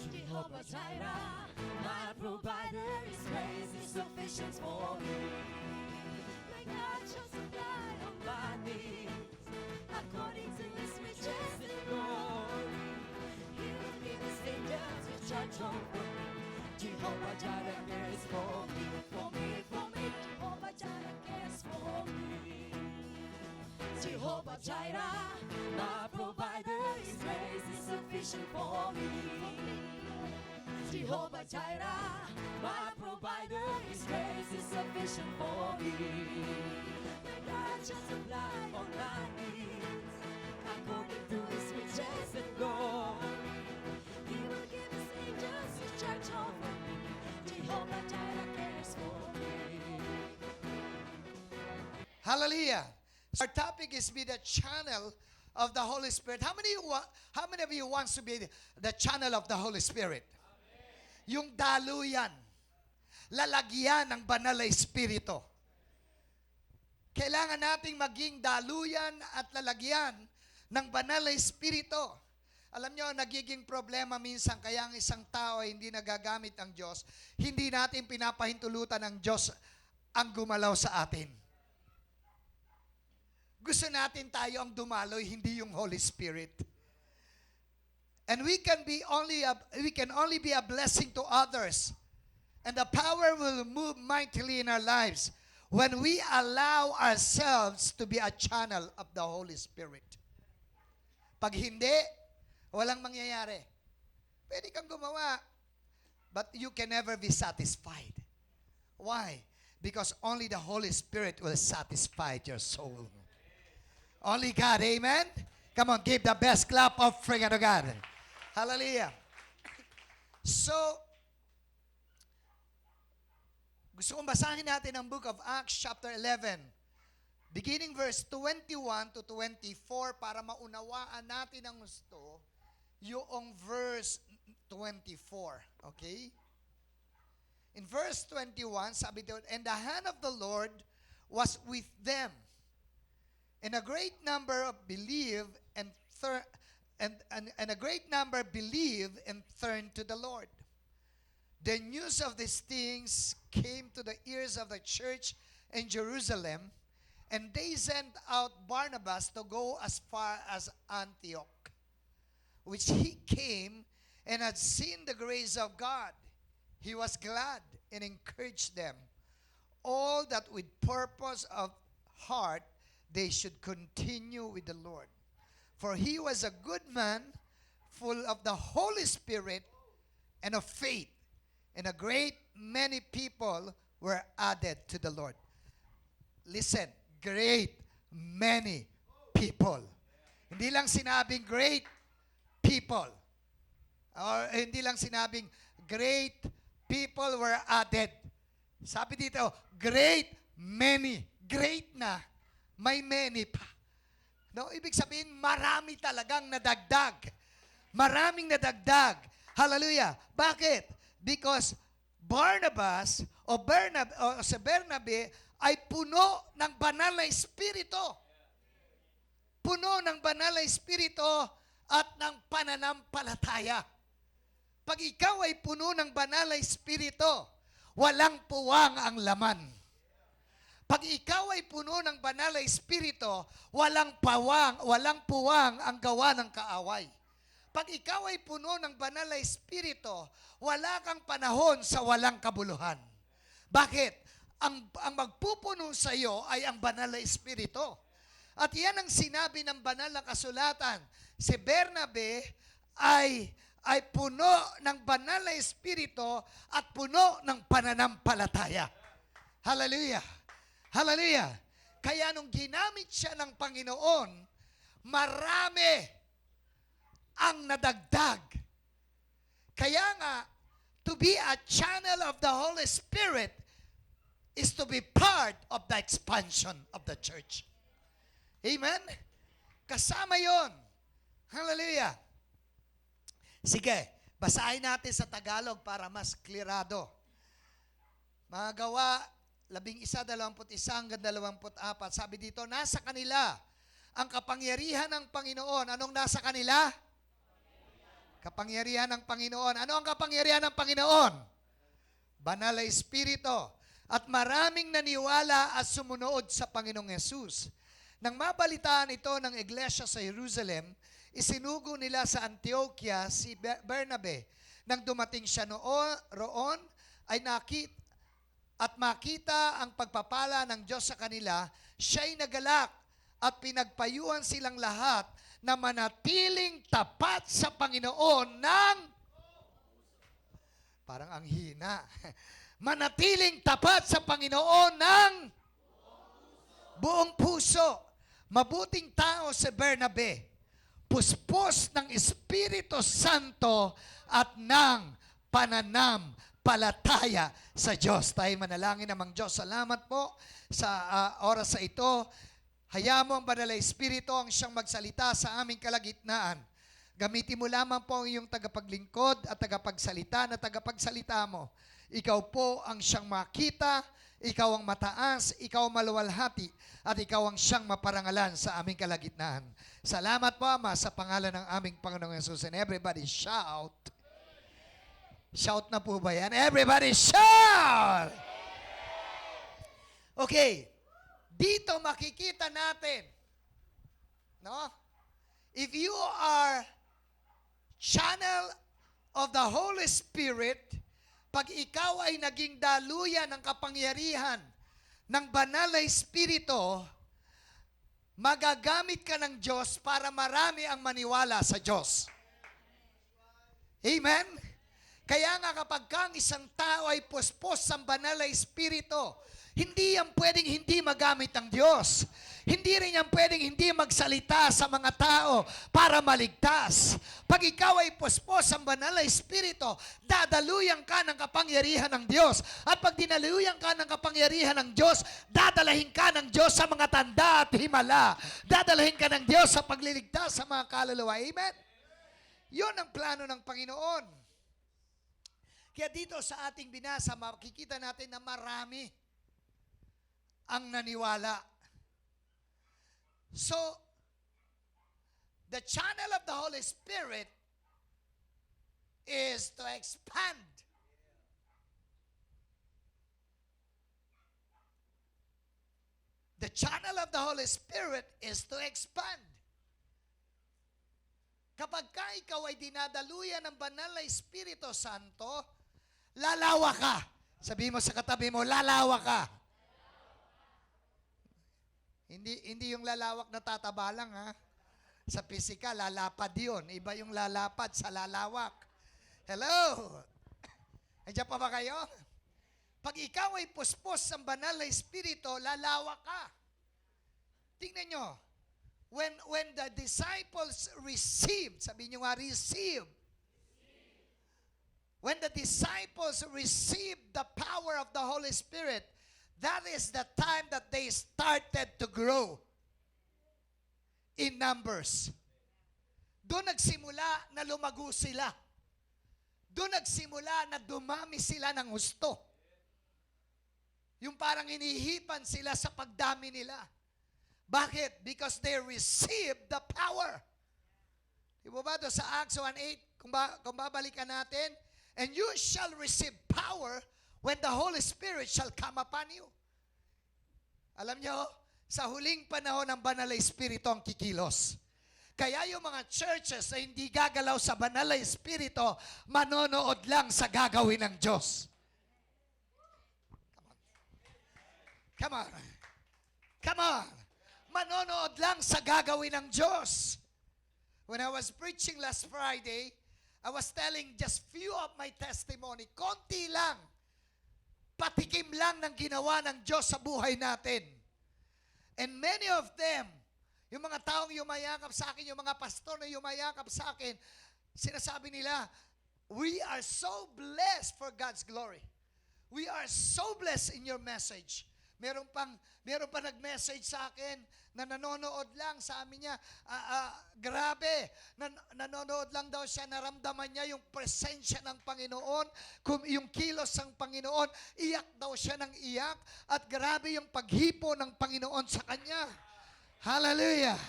Jehovah Jireh, my provider, His grace is sufficient for me. My God shall supply all my needs according to His riches and glory. He will give His angels to charge over me to Jehovah Jireh cares for me, for me, for me. Jehovah Jireh cares for me. Jehovah Jireh, my provider, His grace is sufficient for me. Jehovah Jireh, my provider, His grace is sufficient for me. God shall supply all my needs, according to His riches and glory. He will give His angels His charge over me. Jehovah Jireh cares for me. Hallelujah. Our topic is be the channel of the Holy Spirit. How many of you wants to be the channel of the Holy Spirit? Yung daluyan, lalagyan ng banal na Espiritu. Kailangan nating maging daluyan at lalagyan ng banal na Espiritu. Alam nyo, nagiging problema minsan kaya ang isang tao ay hindi nagagamit ang Diyos, hindi natin pinapahintulutan ng Diyos ang gumalaw sa atin. Gusto natin tayo ang dumaloy, hindi yung Holy Spirit. And we can only be a blessing to others. And the power will move mightily in our lives when we allow ourselves to be a channel of the Holy Spirit. Pag hindi, walang mangyayari. Pwede kang gumawa, but you can never be satisfied. Why? Because only the Holy Spirit will satisfy your soul. Only God, amen? Come on, give the best clap offering to God. Hallelujah. So, gusto kong basahin natin ang book of Acts chapter 11, beginning verse 21 to 24 para maunawaan natin ang gusto yung verse 24. Okay? In verse 21, sabi doon, and the hand of the Lord was with them, and a great number of believed and a great number believed and turned to the Lord. The news of these things came to the ears of the church in Jerusalem, and they sent out Barnabas to go as far as Antioch, which he came and had seen the grace of God. He was glad and encouraged them, all that with purpose of heart they should continue with the Lord. For he was a good man, full of the Holy Spirit and of faith, and a great many people were added to the Lord. Listen, great many people. Hindi lang sinabing great people. Or hindi lang sinabing great people were added. Sabi dito, great many. Great na. May many pa. No, ibig sabihin, marami talagang nadagdag. Maraming nadagdag. Hallelujah. Bakit? Because Barnabas o si Bernabe ay puno ng banal na Espiritu. Puno ng banal na Espiritu at ng pananampalataya. Pag ikaw ay puno ng banal na Espiritu, walang puwang ang laman. Pag ikaw ay puno ng banal na Espiritu, walang puwang ang gawa ng kaaway. Pag ikaw ay puno ng banal na Espiritu, wala kang panahon sa walang kabuluhan. Bakit? Ang magpupuno sa iyo ay ang banal na Espiritu. At yan ang sinabi ng banal na kasulatan. Si Bernabe ay puno ng banal na Espiritu at puno ng pananampalataya. Hallelujah! Hallelujah! Kaya nung ginamit siya ng Panginoon, marami ang nadagdag. Kaya nga, to be a channel of the Holy Spirit is to be part of the expansion of the church. Amen? Kasama yon. Hallelujah! Sige, basahin natin sa Tagalog para mas klirado. Mga Gawa 11:21-24, sabi dito, nasa kanila ang kapangyarihan ng Panginoon. Anong nasa kanila? Kapangyarihan ng Panginoon. Ano ang kapangyarihan ng Panginoon? Banal na Espiritu. At maraming naniwala at sumunood sa Panginoong Yesus. Nang mabalitaan ito ng iglesia sa Jerusalem, isinugo nila sa Antioquia si Bernabe. Nang dumating siya roon, ay makita ang pagpapala ng Diyos sa kanila, siya'y nagalak at pinagpayuhan silang lahat na manatiling tapat sa Panginoon ng parang ang hina. Manatiling tapat sa Panginoon ng buong puso. Mabuting tao si Bernabe, puspos ng Espiritu Santo at ng pananampalataya sa Diyos. Tayo manalangin namang Diyos. Salamat po sa oras sa ito. Hayaan mo ang Banal na Espiritu ang siyang magsalita sa aming kalagitnaan. Gamitin mo lamang po ang iyong tagapaglingkod at tagapagsalita na tagapagsalita mo. Ikaw po ang siyang makita, ikaw ang mataas, ikaw ang maluwalhati, at ikaw ang siyang maparangalan sa aming kalagitnaan. Salamat po, Ama, sa pangalan ng aming Panginoong Yesus. And everybody shout. Shout na po ba yan? Everybody shout! Okay. Dito makikita natin, no? If you are channel of the Holy Spirit, pag ikaw ay naging daluyan ng kapangyarihan ng banal na Espiritu, magagamit ka ng Diyos para marami ang maniwala sa Diyos. Amen? Kaya nga kapag kang isang tao ay puspos sa banal na Espiritu, hindi yan pwedeng hindi magamit ng Diyos. Hindi rin yan pwedeng hindi magsalita sa mga tao para maligtas. Pag ikaw ay puspos sa banal na Espiritu, dadaluyan ka ng kapangyarihan ng Diyos. At pag dinaluyan ka ng kapangyarihan ng Diyos, dadalahin ka ng Diyos sa mga tanda at himala. Dadalahin ka ng Diyos sa pagliligtas sa mga kaluluwa. Amen? Yun ang plano ng Panginoon. Kaya dito sa ating binasa, makikita natin na marami ang naniwala. So, the channel of the Holy Spirit is to expand. The channel of the Holy Spirit is to expand. Kapag ka ikaw ay dinadaluyan ng banal na Espiritu Santo, lalawa ka. Sabihin mo sa katabi mo, lalawa ka. Hindi yung lalawak na tataba lang, ha? Sa pisikal, lalapad yun. Iba yung lalapad sa lalawak. Hello? Andiyan pa ba kayo? Pag ikaw ay puspos sa banal na Espiritu, lalawak ka. Tingnan nyo. When the disciples received, sabi nyo nga, receive. When the disciples received the power of the Holy Spirit, that is the time that they started to grow in numbers. Doon nagsimula na lumago sila. Doon nagsimula na dumami sila ng husto. Yung parang hinihipan sila sa pagdami nila. Bakit? Because they received the power. Di ba ba doon sa Acts 1:8, kung babalikan natin, and you shall receive power when the Holy Spirit shall come upon you. Alam nyo, sa huling panahon ng Banal na Espiritu ang kikilos. Kaya yung mga churches na hindi gagalaw sa Banal na Espiritu, manonood lang sa gagawin ng Diyos. Come on. Come on. Manonood lang sa gagawin ng Diyos. When I was preaching last Friday, I was telling just few of my testimony. Konti lang. Patikim lang ng ginawa ng Diyos sa buhay natin. And many of them, yung mga taong yumayakap sa akin, yung mga pastor na yumayakap sa akin, sinasabi nila, we are so blessed for God's glory. We are so blessed in your message. Meron pa nag-message sa akin na nanonood lang, sa amin niya, grabe, nanonood lang daw siya, naramdaman niya yung presensya ng Panginoon, yung kilos ng Panginoon, iyak daw siya ng iyak, at grabe yung paghipo ng Panginoon sa kanya. Hallelujah!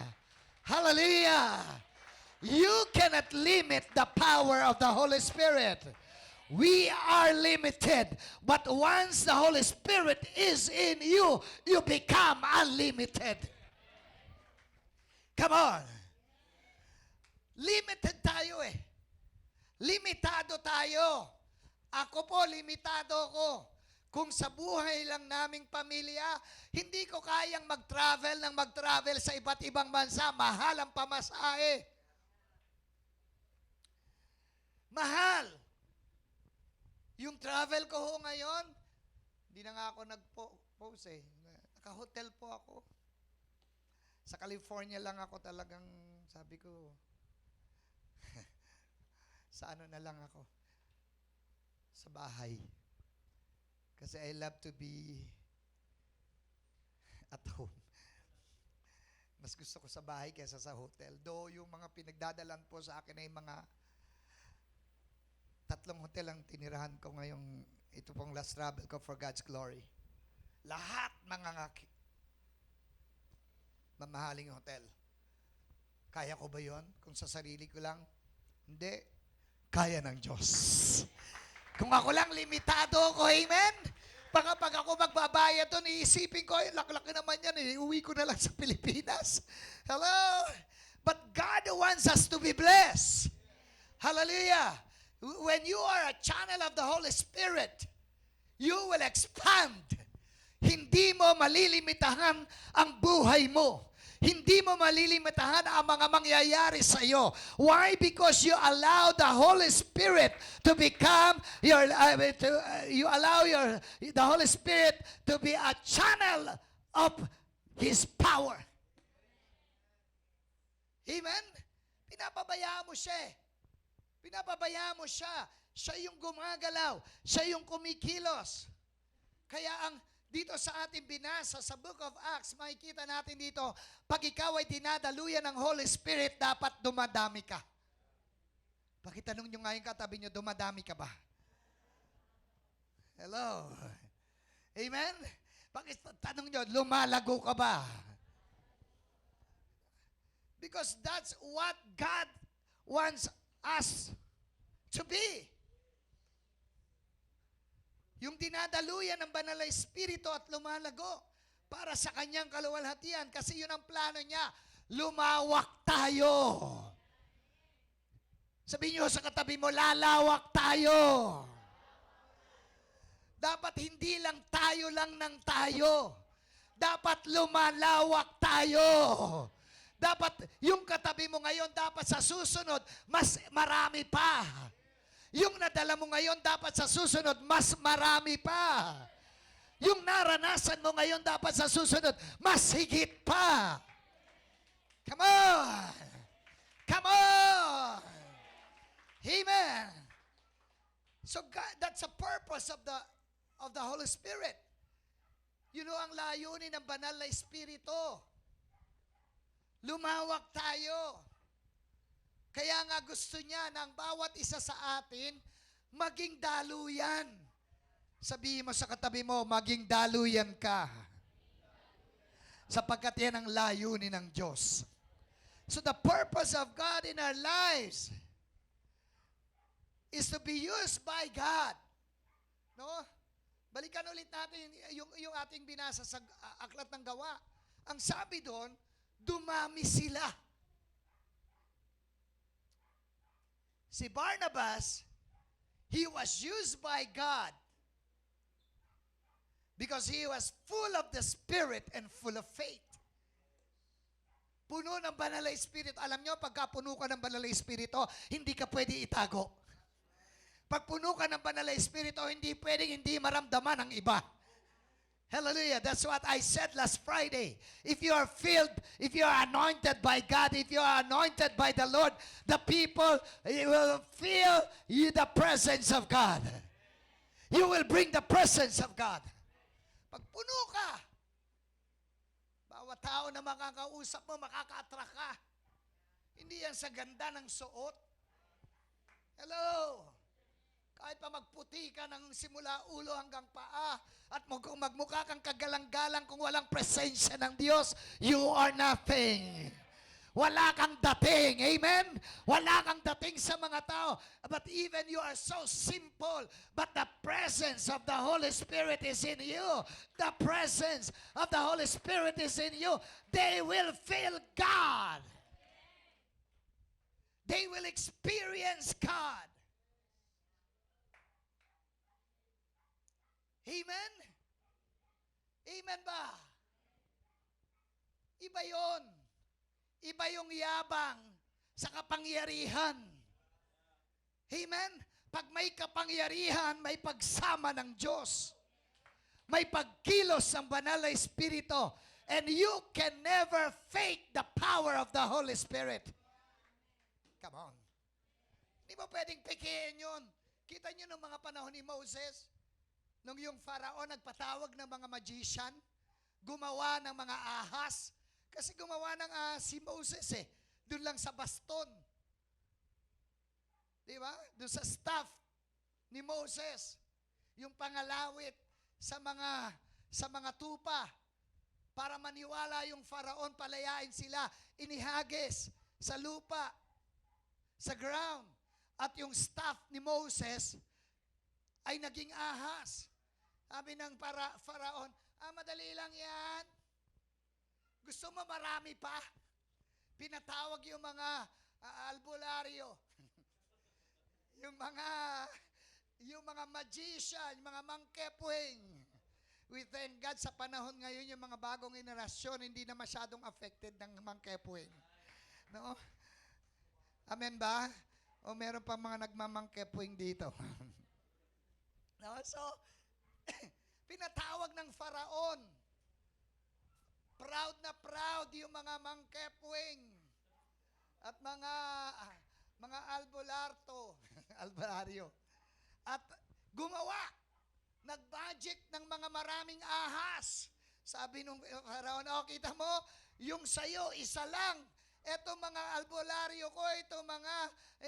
Hallelujah! You cannot limit the power of the Holy Spirit. We are limited, but once the Holy Spirit is in you, you become unlimited. Come on. Limited tayo eh. Limitado tayo. tayo. Ako po, limitado ko. Kung sa buhay lang naming pamilya, hindi ko kayang mag-travel sa iba't ibang bansa. Mahal ang pamasahe. Mahal. Yung travel ko ho ngayon, hindi na nga ako nag-post eh. Naka-hotel po ako. Sa California lang ako talagang, sabi ko, sa ano na lang ako? Sa bahay. Kasi I love to be at home. Mas gusto ko sa bahay kaysa sa hotel. Though yung mga pinagdadalan po sa akin ay mga 3 hotel ang tinirahan ko ngayong ito pong last travel ko for God's glory. Lahat mga mamahaling hotel. Kaya ko ba yon? Kung sa sarili ko lang? Hindi. Kaya ng Diyos. Kung ako lang, limitado ako, amen? Pag ako magbabayad doon, iisipin ko, laki-laki naman yan, uwi ko na lang sa Pilipinas. Hello? But God wants us to be blessed. Hallelujah. When you are a channel of the Holy Spirit, you will expand. Hindi mo malilimitahan ang buhay mo. Hindi mo malilimitahan ang mga mangyayari sa iyo. Why? Because you allow the Holy Spirit to become your, you allow the Holy Spirit to be a channel of His power. Amen? Pinapabayaan mo siya eh. Pinapabayaan mo siya. Siya yung gumagalaw. Siya yung kumikilos. Kaya ang dito sa ating binasa sa Book of Acts, makikita natin dito, pag ikaw ay dinadaluyan ng Holy Spirit, dapat dumadami ka. Pakitanong nyo nga yung katabi nyo, dumadami ka ba? Hello? Amen? Pakitanong nyo, lumalago ka ba? Because that's what God wants us to be. Yung dinadaluyan ng banal na Espiritu at lumalago para sa kanyang kaluwalhatian. Kasi yun ang plano niya. Lumawak tayo. Sabihin niyo sa katabi mo, lalawak tayo. Dapat hindi lang ng tayo. Dapat lumalawak tayo. Dapat yung katabi mo ngayon, dapat sa susunod, mas marami pa. Yung nadala mo ngayon, dapat sa susunod, mas marami pa. Yung naranasan mo ngayon, dapat sa susunod, mas higit pa. Come on! Come on! Amen! So God, that's the purpose of the Holy Spirit. You know, ang layunin ng banal na Espiritu. Lumawak tayo. Kaya nga gusto niya na ang bawat isa sa atin, maging daluyan. Sabihin mo sa katabi mo, maging daluyan ka. Sapagkat yan ang layunin ng Diyos. So the purpose of God in our lives is to be used by God. No? Balikan ulit natin yung ating binasa sa Aklat ng Gawa. Ang sabi doon, dumami sila. Si Barnabas, he was used by God because he was full of the Spirit and full of faith. Puno ng banal na Espiritu. Alam nyo, pagka puno ka ng banal na Espiritu, hindi ka pwede itago. Pag puno ka ng banal na Espiritu, hindi pwedeng hindi maramdaman ang iba. Hallelujah. That's what I said last Friday. If you are filled, if you are anointed by God, if you are anointed by the Lord, the people will feel the presence of God. You will bring the presence of God. Pag puno ka, bawat tao na makakausap mo, makaka-attract ka. Hindi yan sa ganda ng suot. Hello? Kahit pa magputi ka ng simula ulo hanggang paa at magmukha kang kagalang-galang kung walang presensya ng Diyos, you are nothing. Wala kang dating. Amen? Wala kang dating sa mga tao. But even you are so simple, but the presence of the Holy Spirit is in you. The presence of the Holy Spirit is in you. They will feel God. They will experience God. Amen? Amen ba? Iba yon. Iba yung yabang sa kapangyarihan. Amen? Pag may kapangyarihan, may pagsama ng Diyos. May pagkilos ng banal na Espiritu. And you can never fake the power of the Holy Spirit. Come on. Hindi mo pwedeng pekein yun. Kita nyo nung mga panahon ni Moses, nung yung Faraon nagpatawag ng mga magician, gumawa ng mga ahas. Kasi gumawa ng ahas si Moses doon lang sa baston. Di ba? Doon sa staff ni Moses. Yung pangalawit sa mga tupa. Para maniwala yung Faraon, palayain sila. Inihagis sa lupa, sa ground. At yung staff ni Moses ay naging ahas. Sabi ng Faraon, madali lang yan. Gusto mo marami pa? Pinatawag yung mga albularyo. yung mga magician, yung mga mangkepuing. We thank God sa panahon ngayon, yung mga bagong generasyon, hindi na masyadong affected ng mangkepuing. No? Amen ba? O meron pa mga nagmamangkepuing dito. No? So, pinatawag ng Faraon. Proud na proud yung mga mangkepuing at mga albularyo. At gumawa, nag-budget ng mga maraming ahas. Sabi nung Faraon, kita mo, yung sayo, isa lang. Ito mga albularyo ko, ito mga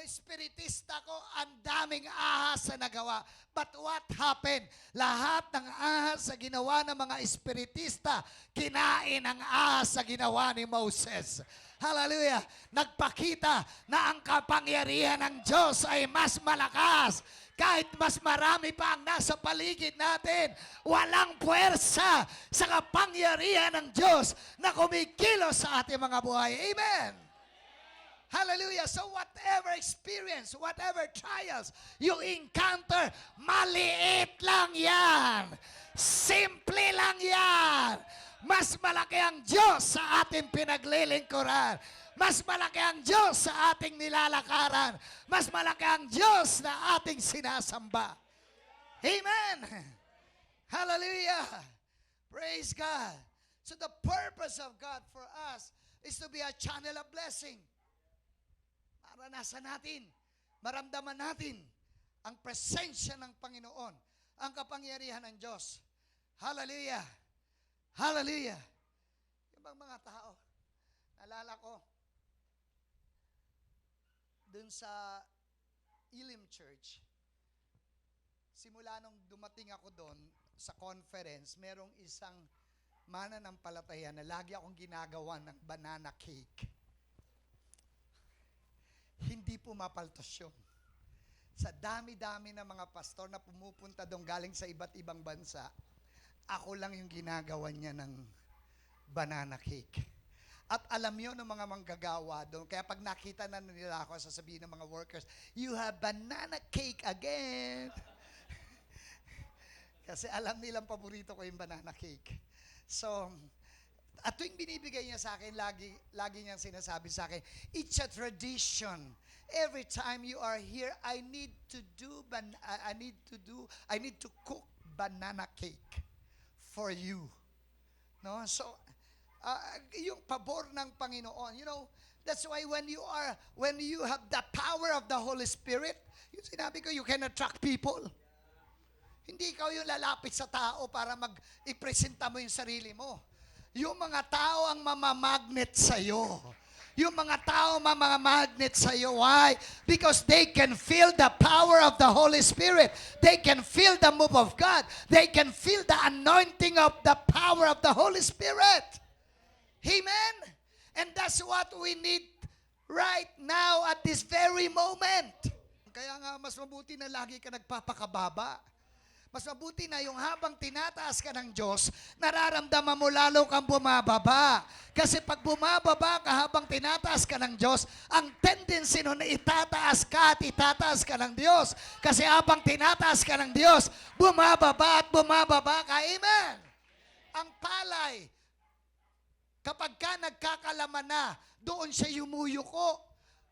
espiritista ko, ang daming ahas na nagawa. But what happened? Lahat ng ahas na ginawa ng mga espiritista, kinain ang ahas na ginawa ni Moses. Hallelujah! Nagpakita na ang kapangyarihan ng Diyos ay mas malakas. Kahit mas marami pa ang nasa paligid natin, walang puwersa sa kapangyarihan ng Diyos na kumikilos sa ating mga buhay. Amen! Hallelujah! So whatever experience, whatever trials you encounter, maliit lang yan. Simple lang yan. Mas malaki ang Diyos sa ating pinaglilingkuran. Mas malaki ang Diyos sa ating nilalakaran. Mas malaki ang Diyos na ating sinasamba. Amen! Hallelujah! Praise God! So the purpose of God for us is to be a channel of blessing. Maranasan natin, maramdaman natin ang presensya ng Panginoon, ang kapangyarihan ng Diyos. Hallelujah! Hallelujah! Yung bang mga tao, naalala ko, dun sa Elim Church, simula nung dumating ako doon sa conference, merong isang mananampalataya na lagi akong ginagawa ng banana cake. Hindi pumapaltos yun. Sa dami-dami ng mga pastor na pumupunta doon galing sa iba't ibang bansa, ako lang yung ginagawa niya ng banana cake. At alam nyo ng mga manggagawa doon, kaya pag nakita na nila ako, sasabihin ng mga workers, you have banana cake again. Kasi alam nilang paborito ko yung banana cake. So, at tuwing binibigay niya sa akin, lagi niyang sinasabi sa akin, it's a tradition. Every time you are here, I need to cook banana cake for you. No? So, yung pabor ng Panginoon. You know, that's why when you have the power of the Holy Spirit, yung sinabi ko, you can attract people. Hindi ikaw yung lalapit sa tao para i-presenta mo yung sarili mo. Yung mga tao ang mamamagnet sa'yo. Yung mga tao mamamagnet sa'yo. Why? Because they can feel the power of the Holy Spirit. They can feel the move of God. They can feel the anointing of the power of the Holy Spirit. Amen? And that's what we need right now at this very moment. Kaya nga mas mabuti na lagi ka nagpapakababa. Mas mabuti na yung habang tinataas ka ng Diyos, nararamdaman mo lalo kang bumababa. Kasi pag bumababa ka habang tinataas ka ng Diyos, ang tendency nun na itataas ka at itataas ka ng Diyos. Kasi habang tinataas ka ng Diyos, bumababa at bumababa ka. Amen! Ang palay, kapag ka nagkakalaman na, doon siya yumuyuko.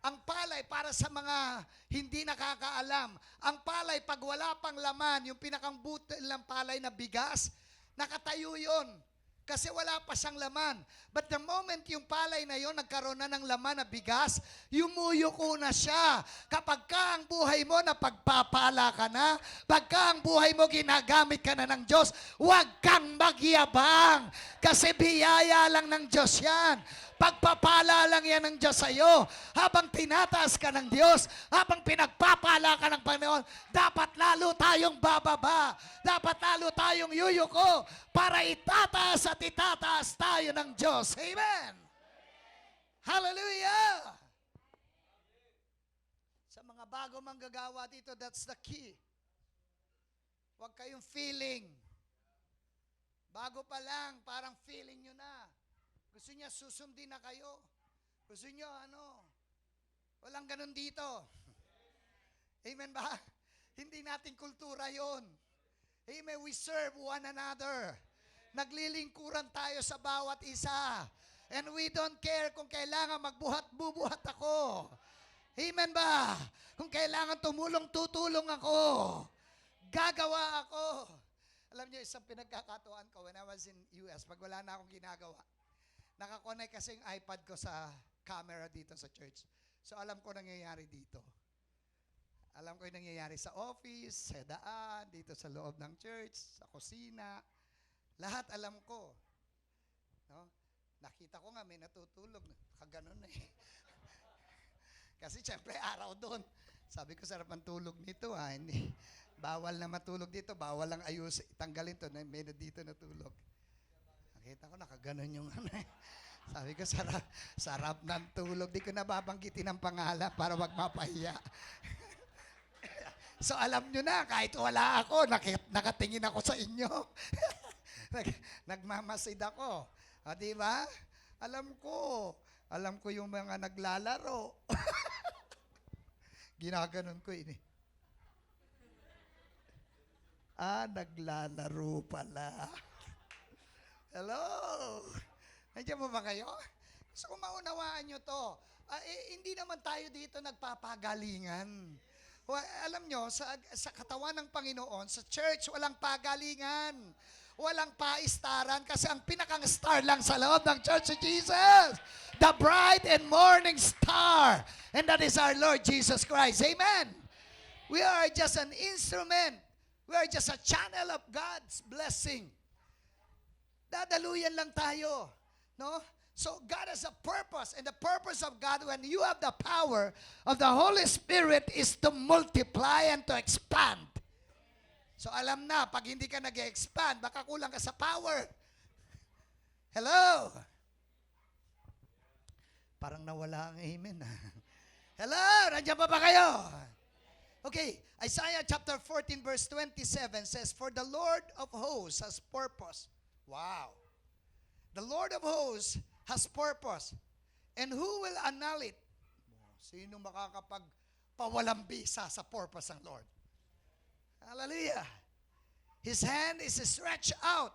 Ang palay, para sa mga hindi nakakaalam, ang palay, pag wala pang laman, yung pinakang butil ng palay na bigas, nakatayo yun. Kasi wala pa siyang laman. But the moment yung palay na yun, nagkaroon na ng laman na bigas, yumuyuko na siya. Kapag ka ang buhay mo na pagpapala ka na, pagka ang buhay mo ginagamit ka na ng Diyos, huwag kang magyabang. Kasi biyaya lang ng Diyos yan. Pagpapala lang yan ng Diyos sa'yo. Habang tinataas ka ng Diyos, habang pinagpapala ka ng Panginoon, dapat lalo tayong bababa. Dapat lalo tayong yuyuko para itataas at itataas tayo ng Diyos. Amen! Hallelujah! Sa mga bago manggagawa dito, that's the key. Huwag kayong feeling. Bago pa lang, parang feeling nyo na. Gusto niya susundin na kayo. Gusto niyo walang ganun dito. Amen ba? Hindi natin kultura yon. Amen, we serve one another. Naglilingkuran tayo sa bawat isa. And we don't care kung kailangan bubuhat ako. Amen ba? Kung kailangan tumulong, tutulong ako. Gagawa ako. Alam niyo, isang pinagkakatuan ko when I was in US, pag wala na akong ginagawa, nakakonect kasi yung iPad ko sa camera dito sa church. So alam ko nangyayari dito. Alam ko yung nangyayari sa office, sa daan, dito sa loob ng church, sa kusina. Lahat alam ko. No? Nakita ko nga may natutulog. Kaganon eh. Kasi syempre araw doon. Sabi ko sarap ang tulog nito ha. Hindi. Bawal na matulog dito. Bawal lang ayos. Tanggalin to. May na dito natulog. Nakita ko, nakaganon yung Sabi ko, sarap ng tulog. Di ko nababanggitin ang pangalan para wag mapahiya. So, alam nyo na, kahit wala ako, nakatingin ako sa inyo. Nagmamasid ako. Di ba? Alam ko yung mga naglalaro. Ginaganon ko ini. Naglalaro pala. Hello? Nandiyan mo ba kayo? Gusto ko maunawaan nyo to. Hindi naman tayo dito nagpapagalingan. Alam nyo, sa katawan ng Panginoon, sa church, walang pagalingan. Walang paistaran kasi ang pinakang star lang sa loob ng Church of Jesus. The bright and morning star. And that is our Lord Jesus Christ. Amen. We are just an instrument. We are just a channel of God's blessing. Dadaluyan lang tayo. No? So God has a purpose. And the purpose of God, when you have the power of the Holy Spirit, is to multiply and to expand. So alam na, pag hindi ka nag-expand, baka kulang ka sa power. Hello? Parang nawala ang amen. Hello? Nandiyan pa ba kayo? Okay, Isaiah chapter 14 verse 27 says, "For the Lord of hosts has purpose." Wow. The Lord of hosts has purpose. And who will annul it? Sino makakapagpawalang bisa sa purpose ng Lord? Hallelujah. His hand is stretched out.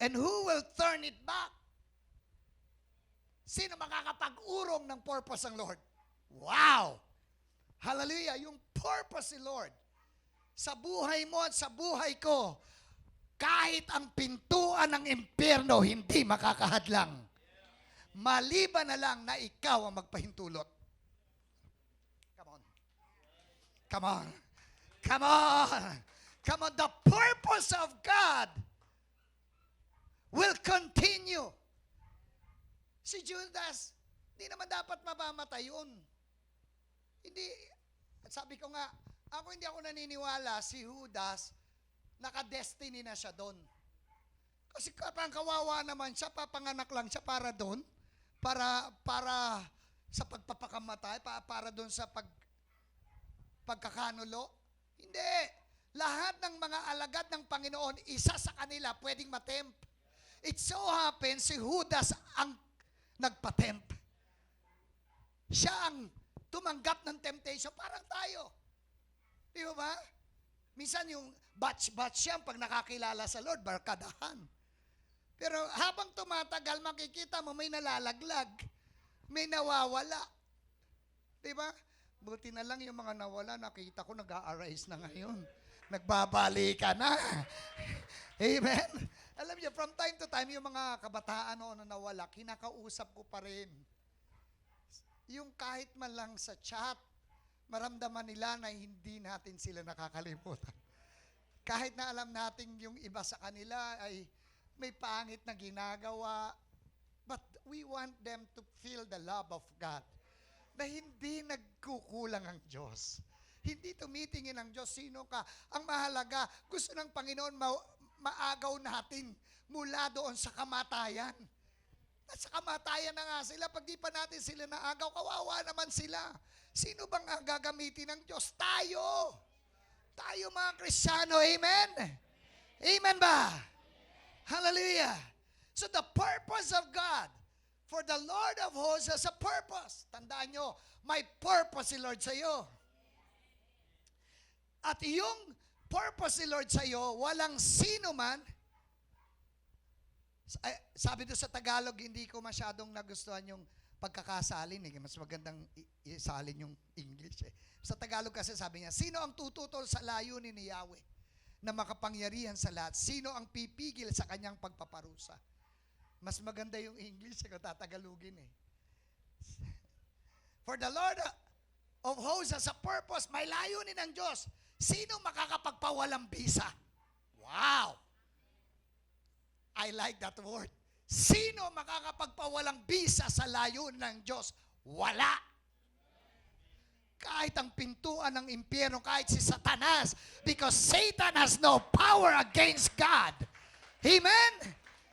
And who will turn it back? Sino makakapag-urong ng purpose ng Lord? Wow. Hallelujah. Yung purpose ni Lord sa buhay mo at sa buhay ko, kahit ang pintuan ng impyerno hindi makakahadlang. Maliban na lang na ikaw ang magpahintulot. Come on. Come on. Come on. Come on. The purpose of God will continue. Si Judas, hindi naman dapat mamamatay yun. Hindi, sabi ko nga, hindi ako naniniwala si Judas, naka-destiny na siya doon. Kasi parang kawawa naman siya, papanganak lang siya para doon, para sa pagpapakamatay, para doon sa pagkakanulo. Hindi. lahat ng mga alagad ng Panginoon, isa sa kanila pwedeng matempt. It so happens si Judas ang nagpatempt. Siya ang tumanggap ng temptation, parang tayo. Di ba? Minsan yung batch yan pag nakakilala sa Lord, barkadahan. Pero habang tumatagal, makikita mo may nalalaglag, may nawawala. Di ba? Buti na lang yung mga nawala, nakita ko nag-a-arise na ngayon. Nagbabalikan na. Amen? Alam niyo, from time to time, yung mga kabataan noon na nawala, kinakausap ko pa rin. Yung kahit man lang sa chat, maramdaman nila na hindi natin sila nakakalimutan. Kahit na alam natin yung iba sa kanila ay may pangit na ginagawa, but we want them to feel the love of God. Na hindi nagkukulang ang Diyos. Hindi tumitingin ang Diyos, sino ka. Ang mahalaga, gusto ng Panginoon maagaw natin mula doon sa kamatayan. At sa kamatayan na nga sila, pag di pa natin sila naagaw, kawawa naman sila. Sino bang gagamitin ng Diyos? Tayo! Tayo mga Kristiyano, amen? Amen ba? Hallelujah! So the purpose of God, for the Lord of hosts has a purpose. Tandaan nyo, may purpose si Lord sa iyo. At yung purpose ni Lord sa iyo, walang sino man, sabi doon sa Tagalog, hindi ko masyadong nagustuhan yung pagkakasalin. Mas magandang isalin yung English. Sa Tagalog kasi sabi niya, sino ang tututol sa layunin ni Yahweh na makapangyarihan sa lahat? Sino ang pipigil sa kanyang pagpaparusa? Mas maganda yung English kung tatagalugin eh. For the Lord of hosts has a purpose, may layunin ng Diyos. Sino makakapagpawalang bisa? Wow! I like that word. Sino makakapagpawalang bisa sa layunin ng Diyos? Wala. Kahit ang pintuan ng impyerno, kahit si Satanas, because Satan has no power against God. Amen?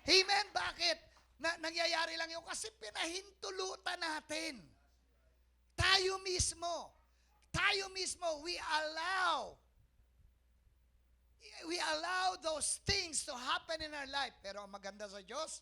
Amen? Bakit? Nangyayari lang yun kasi pinahintulutan natin. Tayo mismo, we allow those things to happen in our life. Pero ang maganda sa Diyos,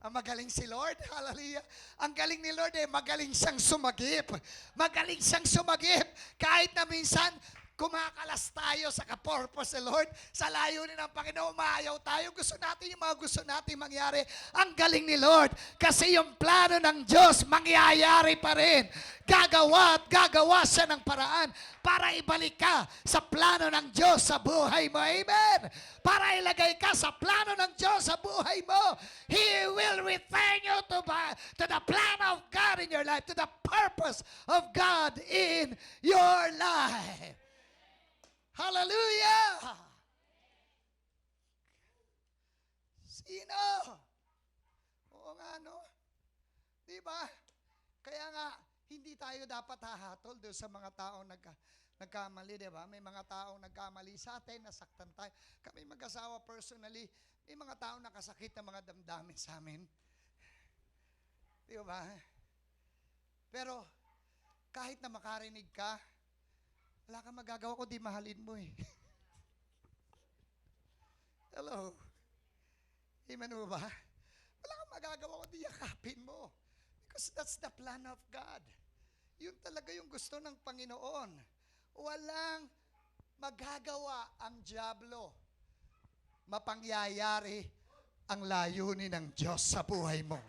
ang magaling si Lord, hallelujah. Ang galing ni Lord magaling siyang sumagip. Magaling siyang sumagip. Kahit na minsan, kumakalas tayo sa ka-purpose ni Lord, sa layunin ng Panginoon, maayaw tayo. Gusto natin yung mga gusto natin mangyari. Ang galing ni Lord, kasi yung plano ng Diyos, mangyayari pa rin. Gagawa at gagawa siya ng paraan para ibalik ka sa plano ng Diyos sa buhay mo. Amen? Para ilagay ka sa plano ng Diyos sa buhay mo. He will return you to the plan of God in your life, to the purpose of God in your life. Hallelujah! Sino? Oo nga, no? Di ba? Kaya nga, hindi tayo dapat hahatol doon sa mga taong nagkamali, di ba? May mga taong nagkamali sa atin, nasaktan tayo. Kami mag-asawa personally, may mga taong nakasakit na mga damdamin sa amin. Di ba? Pero, kahit na makarinig ka, wala kang magagawa kundi mahalin mo eh. Hello? Amen mo ba? Wala kang magagawa kundi yakapin mo. Because that's the plan of God. Yun talaga yung gusto ng Panginoon. Walang magagawa ang dyablo. Mapangyayari ang layunin ng Diyos sa buhay mo.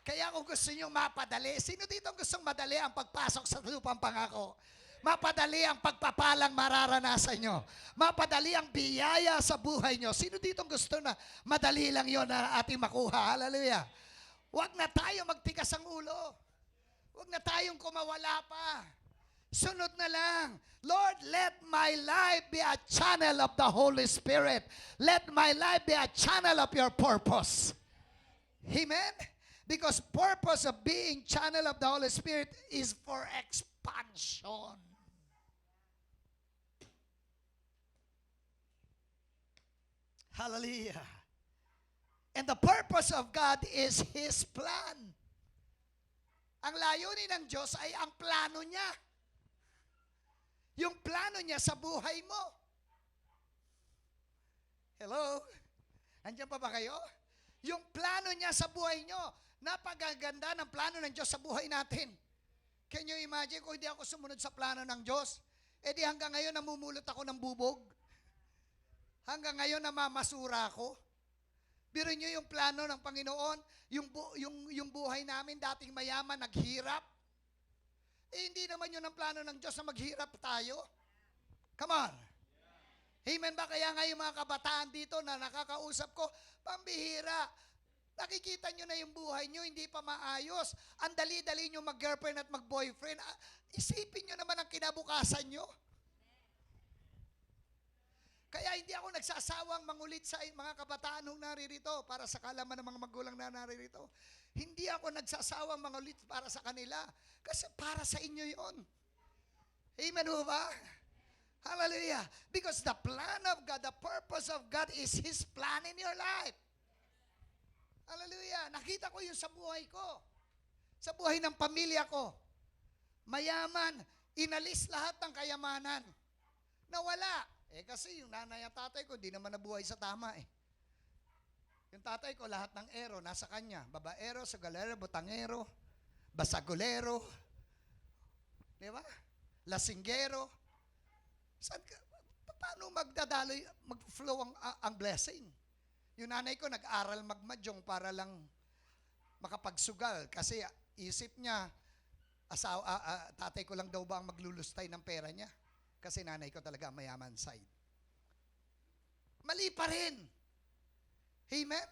Kaya kung gusto nyo mapadali, sino dito gustong madali ang pagpasok sa lupang pangako? Mapadali ang pagpapalang mararanasan nyo. Mapadali ang biyaya sa buhay nyo. Sino dito gusto na madali lang yon na ating makuha? Hallelujah. Huwag na tayo magtikas ang ulo. Huwag na tayong kumawala pa. Sunod na lang. Lord, let my life be a channel of the Holy Spirit. Let my life be a channel of your purpose. Amen? Because purpose of being channel of the Holy Spirit is for expansion. Hallelujah. And the purpose of God is His plan. Ang layunin ng Diyos ay ang plano niya. Yung plano niya sa buhay mo. Hello? Andiyan pa ba kayo? Yung plano niya sa buhay nyo. Napakaganda ng plano ng Diyos sa buhay natin. Can you imagine kung hindi ako sumunod sa plano ng Diyos? Eh di hanggang ngayon namumulot ako ng bubog. Hanggang ngayon namamasura ako. Biro nyo yung plano ng Panginoon, yung buhay namin dating mayaman, naghirap. Eh hindi naman yun ang plano ng Diyos na maghirap tayo. Come on. Amen ba? Kaya nga yung mga kabataan dito na nakakausap ko, pambihira. Nakikita nyo na yung buhay nyo, hindi pa maayos. Ang dali-dali nyo mag-girlfriend at mag-boyfriend. Isipin nyo naman ang kinabukasan nyo. Kaya hindi ako nagsasawang mangulit sa mga kabataan nung naririto para sa kalaman ng mga magulang na naririto. Hindi ako nagsasawang mangulit para sa kanila kasi para sa inyo yon. Amen ho ba? Hallelujah. Because the plan of God, the purpose of God is His plan in your life. Hallelujah. Nakita ko yun sa buhay ko. Sa buhay ng pamilya ko. Mayaman, inalis lahat ng kayamanan. Nawala. Eh kasi yung nanay at tatay ko, di naman nabuhay sa tama eh. Yung tatay ko, lahat ng ero, nasa kanya. Babaero, sugalero, butangero, basagulero. Di ba? Lasinggero. Paano magdadaloy, mag-flow ang blessing? Yung nanay ko, nag-aral magmadyong para lang makapagsugal. Kasi isip niya, tatay ko lang daw ba ang maglulustay ng pera niya? Kasi nanay ko talaga mayaman side. Mali pa rin. Amen?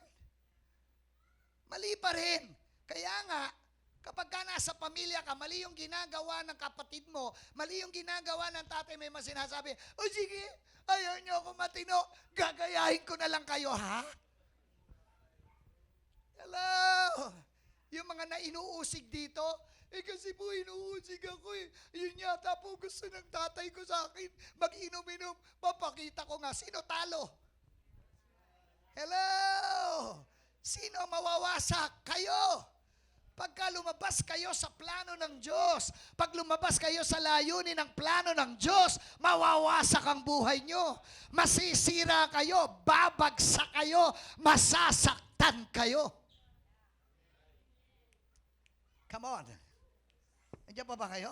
Mali pa rin. Kaya nga, kapag ka nasa pamilya ka, mali yung ginagawa ng kapatid mo, mali yung ginagawa ng tatay, may mas sinasabi, o sige, ayaw niyo ako matino, gagayahin ko na lang kayo, ha? Hello? Yung mga nainuusig dito, eh kasi po inuusig ako eh. Yun yata po gusto ng tatay ko sa akin, mag-inom-inom, papakita ko nga, sino talo? Hello? Sino mawawasak? Kayo. Pagka lumabas kayo sa plano ng Diyos, pag lumabas kayo sa layunin ng plano ng Diyos, mawawasak ang buhay nyo. Masisira kayo, babagsak kayo, masasaktan kayo. Come on. Andiyan pa ba kayo?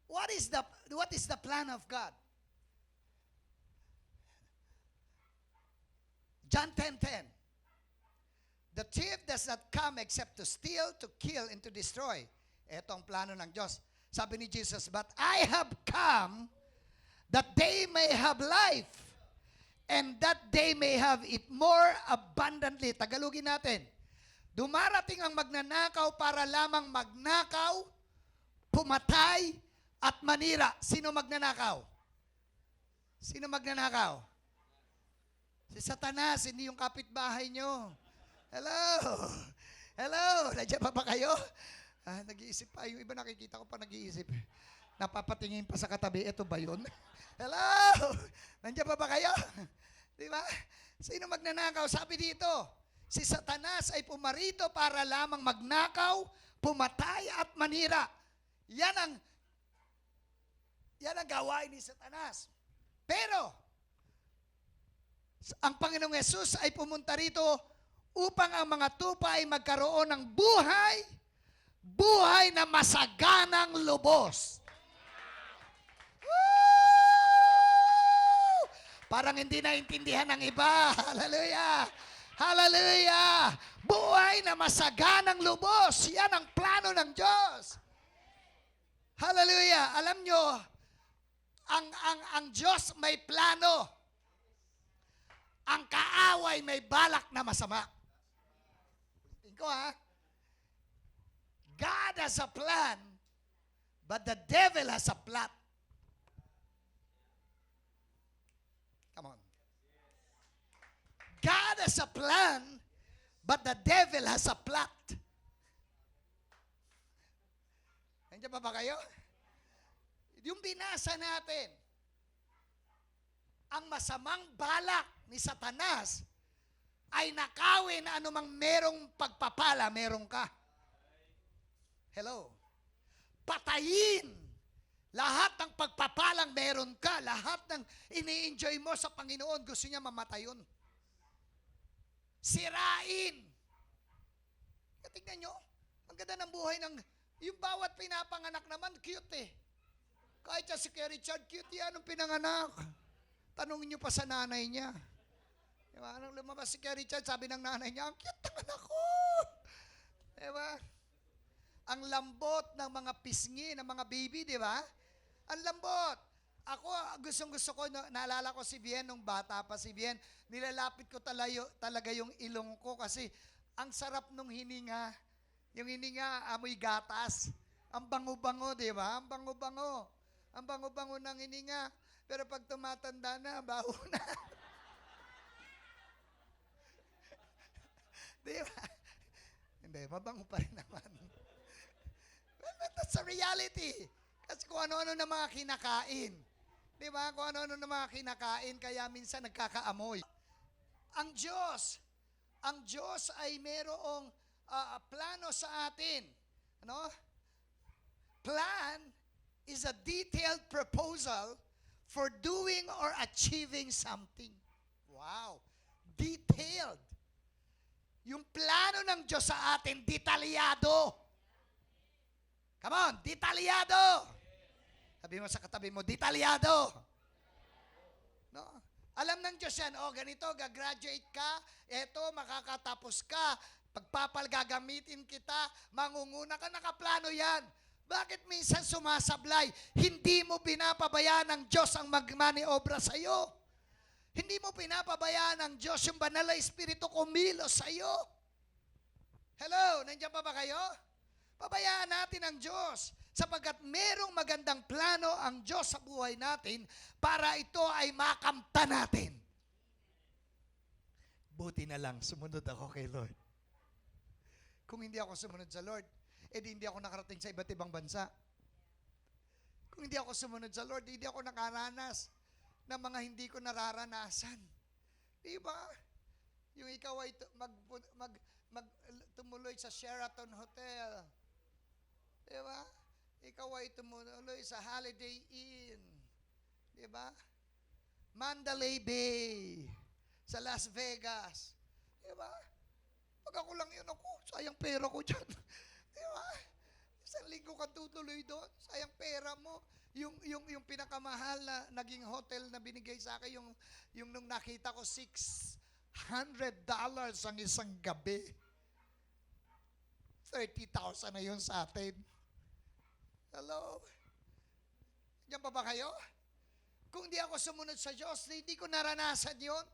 What is the plan of God? John 10:10. The thief does not come except to steal, to kill, and to destroy. Ito ang plano ng Diyos. Sabi ni Jesus, but I have come that they may have life and that they may have it more abundantly. Tagalogin natin. Dumarating ang magnanakaw para lamang magnakaw, pumatay, at manira. Sino magnanakaw? Sino magnanakaw? Si Satanas, hindi yung kapitbahay nyo. Hello? Hello? Nandiyan pa ba kayo? Nag-iisip pa. Yung iba nakikita ko pa nag-iisip. Napapatingin pa sa katabi. Ito ba yun? Hello? Nandiyan pa ba kayo? Di ba? Sino magnanakaw? Sabi dito, si Satanas ay pumarito para lamang magnakaw, pumatay at manira. Yan ang gawain ni Satanas. Pero, ang Panginoong Yesus ay pumunta rito upang ang mga tupa ay magkaroon ng buhay na masaganang lubos. Woo! Parang hindi naintindihan ng iba. Hallelujah! Hallelujah! Buhay na masaganang lubos. Yan ang plano ng Diyos. Hallelujah! Alam nyo, ang Diyos may plano. Ang kaaway may balak na masama. Ko ha? God has a plan, but the devil has a plot. Come on. God has a plan, but the devil has a plot. Nandiyan pa ba kayo? Yung binasa natin, ang masamang balak ni Satanas ay nakawin na anumang merong pagpapala, meron ka. Hello? Patayin lahat ng pagpapala kagapalang meron ka, lahat ng ini-enjoy mo sa Panginoon, gusto niya mamatay yun. Sirain. Tingnan nyo, ang ganda ng buhay ng, yung bawat pinapanganak naman, cute eh. Kahit si Kuya Richard, cute yan nung pinanganak. Tanungin nyo pa sa nanay niya. Diba? Nung lumabas si Kuya Richard, sabi ng nanay niya, ang cute ng anak ko. Diba? Ang lambot ng mga pisngi, ng mga baby, di ba? Ang lambot. Ako, gustong-gusto ko, naalala ko si Bien nung bata pa si Bien, nilalapit ko talaga yung ilong ko kasi ang sarap nung hininga. Yung hininga, amoy gatas. Ang bango-bango, di ba? Ang bango-bango. Ang bango-bango ng hininga. Pero pag tumatanda na, baho na. Di ba? Hindi, mabango pa rin naman. But that's a reality. Kasi kung ano-ano na mga kinakain. Di ba? Kung ano-ano na mga kinakain, kaya minsan nagkakaamoy. Ang Diyos ay merong plano sa atin. Ano? Plan is a detailed proposal for doing or achieving something. Wow. Detailed. Yung plano ng Diyos sa atin, detalyado. Come on, detalyado. Sabi mo sa katabi mo, detalyado. No? Alam ng Diyos yan, ganito, gagraduate ka, eto, makakatapos ka, gagamitin kita, mangunguna ka, nakaplano yan. Bakit minsan sumasablay? Hindi mo pinapabayaan ng Diyos ang magmaniobra sa'yo. Hindi mo pinapabayaan ng Diyos yung banal na Espiritu kumilos sa'yo. Hello, nandiyan pa ba kayo? Pabayaan natin ang Diyos sapagkat merong magandang plano ang Diyos sa buhay natin para ito ay makamta natin. Buti na lang, sumunod ako kay Lord. Kung hindi ako sumunod sa Lord, edi hindi ako nakarating sa iba't ibang bansa. Kung hindi ako sumunod sa Lord, hindi ako nakaranas ng mga hindi ko nararanasan. Di ba? Yung ikaw ay tumuloy sa Sheraton Hotel. Di ba? Ikaw ay tumuloy sa Holiday Inn. Di ba? Mandalay Bay. Sa Las Vegas. Di ba? Pag ako lang yun ako, sayang pera ko dyan. Di ba? Isang linggo ka tutuloy doon, sayang pera mo. Yung pinakamahal na naging hotel na binigay sa akin, yung nung nakita ko, $600 ang isang gabi. 30,000 na yun sa atin. Hello? Diyan pa ba kayo? Kung di ako sumunod sa Diyos, hindi ko naranasan yun.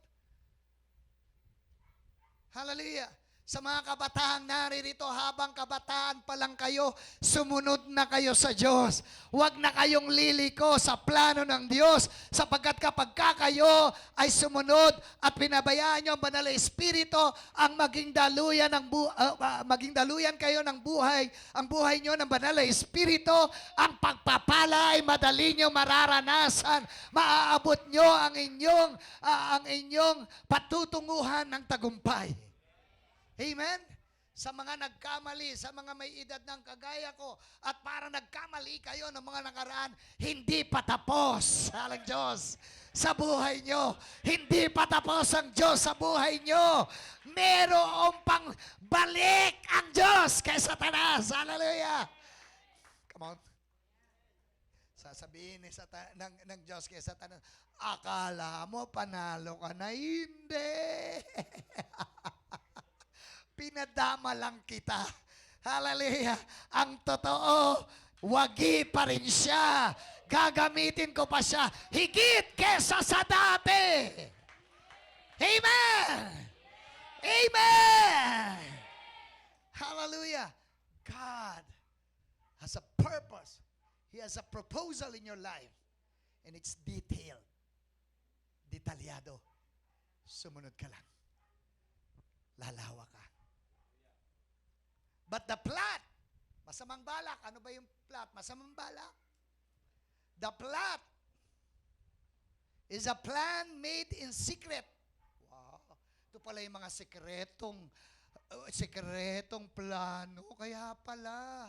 Hallelujah. Sa mga kabataang naririto, habang kabataan pa lang kayo, sumunod na kayo sa Diyos. Huwag na kayong liliko sa plano ng Diyos, sapagkat kapag kayo ay sumunod at pinabayaan nyo ang banal na Espiritu, ang maging daluyan kayo ng buhay, ang buhay nyo ng banal na Espiritu, ang pagpapala ay madali nyo mararanasan. Maaabot nyo ang inyong patutunguhan ng tagumpay. Amen? Sa mga nagkamali, sa mga may edad ng kagaya ko, at para nagkamali kayo ng mga nakaraan, hindi pa tapos ang Diyos sa buhay nyo. Hindi pa tapos ang Diyos sa buhay nyo. Merong pang balik ang Diyos kay Satanas. Hallelujah! Come on. Sasabihin ng Diyos kay Satanas, akala mo panalo ka na, hindi. Pinadama lang kita. Hallelujah. Ang totoo, wagi pa rin siya. Gagamitin ko pa siya higit kesa sa dati. Amen. Amen. Hallelujah. God has a purpose. He has a proposal in your life. And it's detailed. Detalyado. Sumunod ka lang. Lalawa ka. But the plot, masamang balak. Ano ba yung plot? Masamang balak. The plot is a plan made in secret. Wow. Ito pala yung mga sekretong plano. Kaya pala,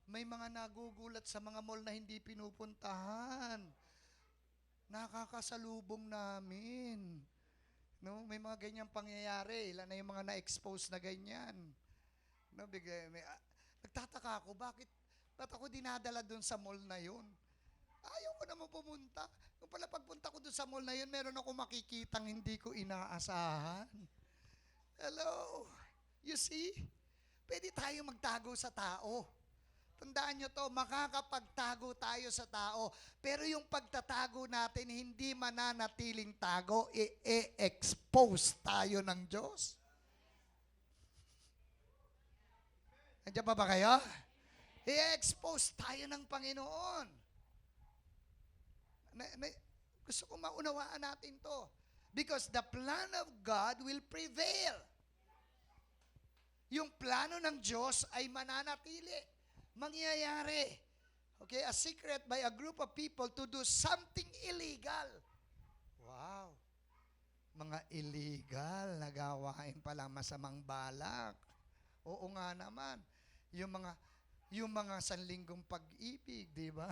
May mga nagugulat sa mga mall na hindi pinupuntahan. Nakakasalubong namin. No, may mga ganyang pangyayari. Ilan na yung mga na-expose na ganyan. No, nagtataka ako, ba't ako dinadala doon sa mall na yun? Ayaw ko naman pumunta. Kung pala pagpunta ko doon sa mall na yun, meron ako makikitang hindi ko inaasahan. Hello? You see? Pwede tayo magtago sa tao. Tandaan nyo to, makakapagtago tayo sa tao. Pero yung pagtatago natin, hindi mananatiling tago, i-expose tayo ng Diyos. Nandiyan pa ba kayo? I-expose tayo ng Panginoon. Gusto ko maunawaan natin to. Because the plan of God will prevail. Yung plano ng Diyos ay mananatili. Mangyayari. Okay, a secret by a group of people to do something illegal. Wow. Mga illegal na gawain pala, masamang balak. Oo nga naman. Yung mga sanlinggong pag-ibig, di ba?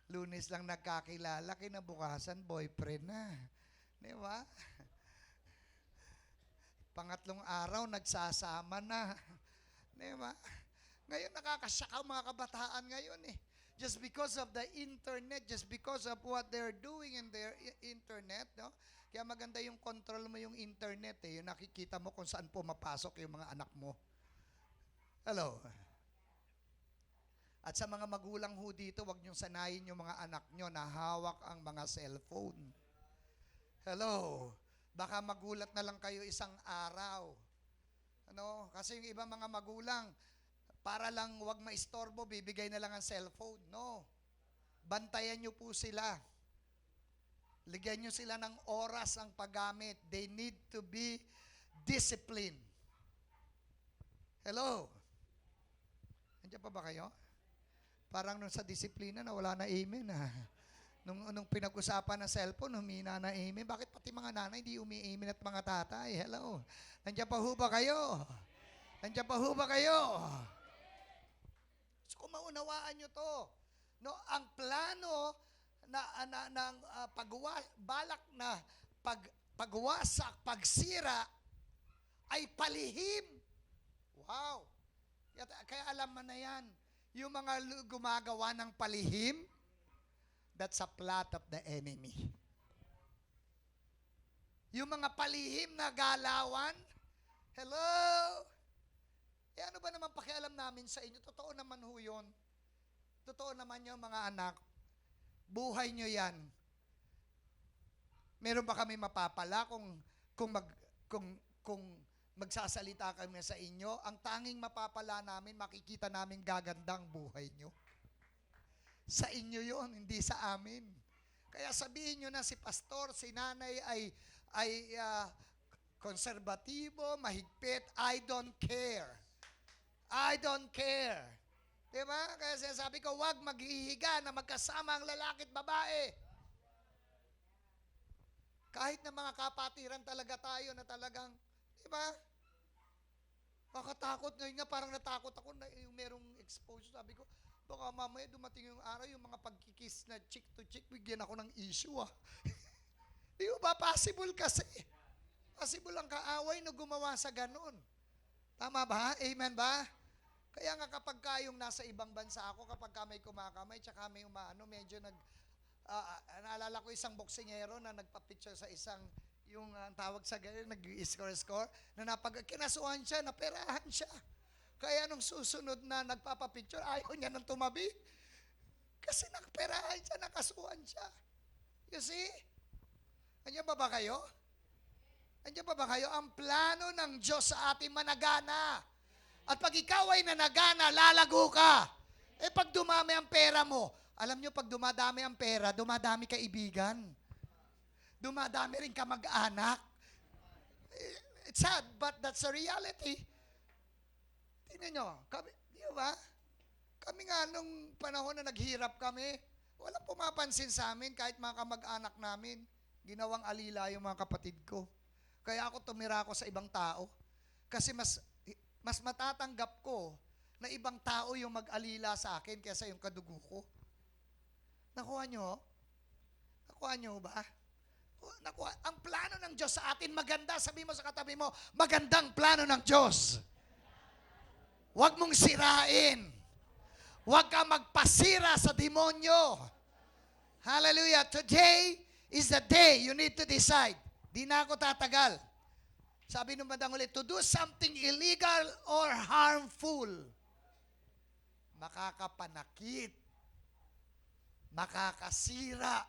Lunes lang nagkakilala, kinabukasan boyfriend na. Di ba? Pangatlong araw, nagsasama na. Di ba? Ngayon, nakakasyak ang mga kabataan ngayon eh. Just because of the internet, just because of what they're doing in their internet, no? Kaya maganda yung control mo yung internet eh. Yung nakikita mo kung saan pumapasok yung mga anak mo. Hello? At sa mga magulang ho dito, huwag niyong sanayin yung mga anak niyo na hawak ang mga cellphone. Hello? Baka magulat na lang kayo isang araw. Ano? Kasi yung ibang mga magulang, para lang wag maistorbo, bibigay na lang ang cellphone. No. Bantayan niyo po sila. Ligyan niyo sila ng oras ang paggamit. They need to be disciplined. Hello? Nandiyan pa ba kayo? Parang nung sa disiplina na wala na amen ah. Nung pinag-usapan ng cellphone, humina na amen. Bakit pati mga nanay di umi-amen at mga tatay? Hello? Nandiyan pa ho ba kayo? Nandiyan pa ho ba kayo? So kung maunawaan nyo to, no, ang plano ng balak na pagwasak, pagsira, ay palihim. Wow! Kaya alam mo na yan, yung mga gumagawa ng palihim, that's a plot of the enemy. Yung mga palihim na galawan, hello? Eh ano ba naman pakialam namin sa inyo? Totoo naman ho yun. Totoo naman yung mga anak. Buhay nyo yan. Meron ba kami mapapala kung magsasalita kami sa inyo? Ang tanging mapapala namin, makikita namin gagandang buhay nyo. Sa inyo yon, hindi sa amin. Kaya sabihin nyo na si pastor, si nanay ay konserbatibo, mahigpit, I don't care. I don't care. Diba? Kaya sinasabi ko, wag maghihiga na magkasama ang lalaki at babae. Kahit na mga kapatiran talaga tayo na talagang, diba? Makatakot. Ngayon nga parang natakot ako na yung merong exposure. Sabi ko, baka mamaya dumating yung araw, yung mga pagkikis na chick to chick, bigyan ako ng issue ah. Di ba? Possible kasi. Possible ang kaaway na gumawa sa ganun. Tama ba? Amen ba? Kaya nga kapag kayong nasa ibang bansa ako, kapag ka may kumakamay, tsaka may medyo naalala ko isang boksingero na nagpa-picture sa isang, yung tawag sa ganyan, nag-score, na kinasuhan siya, naperahan siya. Kaya nung susunod na nagpapapicture, ayaw niya nang tumabi. Kasi nakaperahan siya, nakasuhan siya. You see? Andiyan ba kayo? Andiyan ba kayo? Ang plano ng Diyos sa ating managana. At pag ikaw ay nanagana, lalago ka. Eh pag dumami ang pera mo, alam nyo, pag dumadami ang pera, dumadami kaibigan. Dumadami rin ka mag-anak. It's sad, but that's a reality. Tingnan nyo, di ba? Kami nga nung panahon na naghirap kami, walang pumapansin sa amin kahit mga kamag-anak namin. Ginawang alila yung mga kapatid ko. Kaya ako tumira ako sa ibang tao. Kasi mas matatanggap ko na ibang tao yung mag-alila sa akin kaysa yung kadugo ko. Nakuha nyo? Nakuha nyo ba? Nakuha. Ang plano ng Diyos sa atin maganda. Sabi mo sa katabi mo, magandang plano ng Diyos. Huwag mong sirain. Huwag ka magpasira sa demonyo. Hallelujah. Today is the day you need to decide. Di na ako tatagal. Sabi ng bandang ulit, to do something illegal or harmful. Makakapanakit. Makakasira.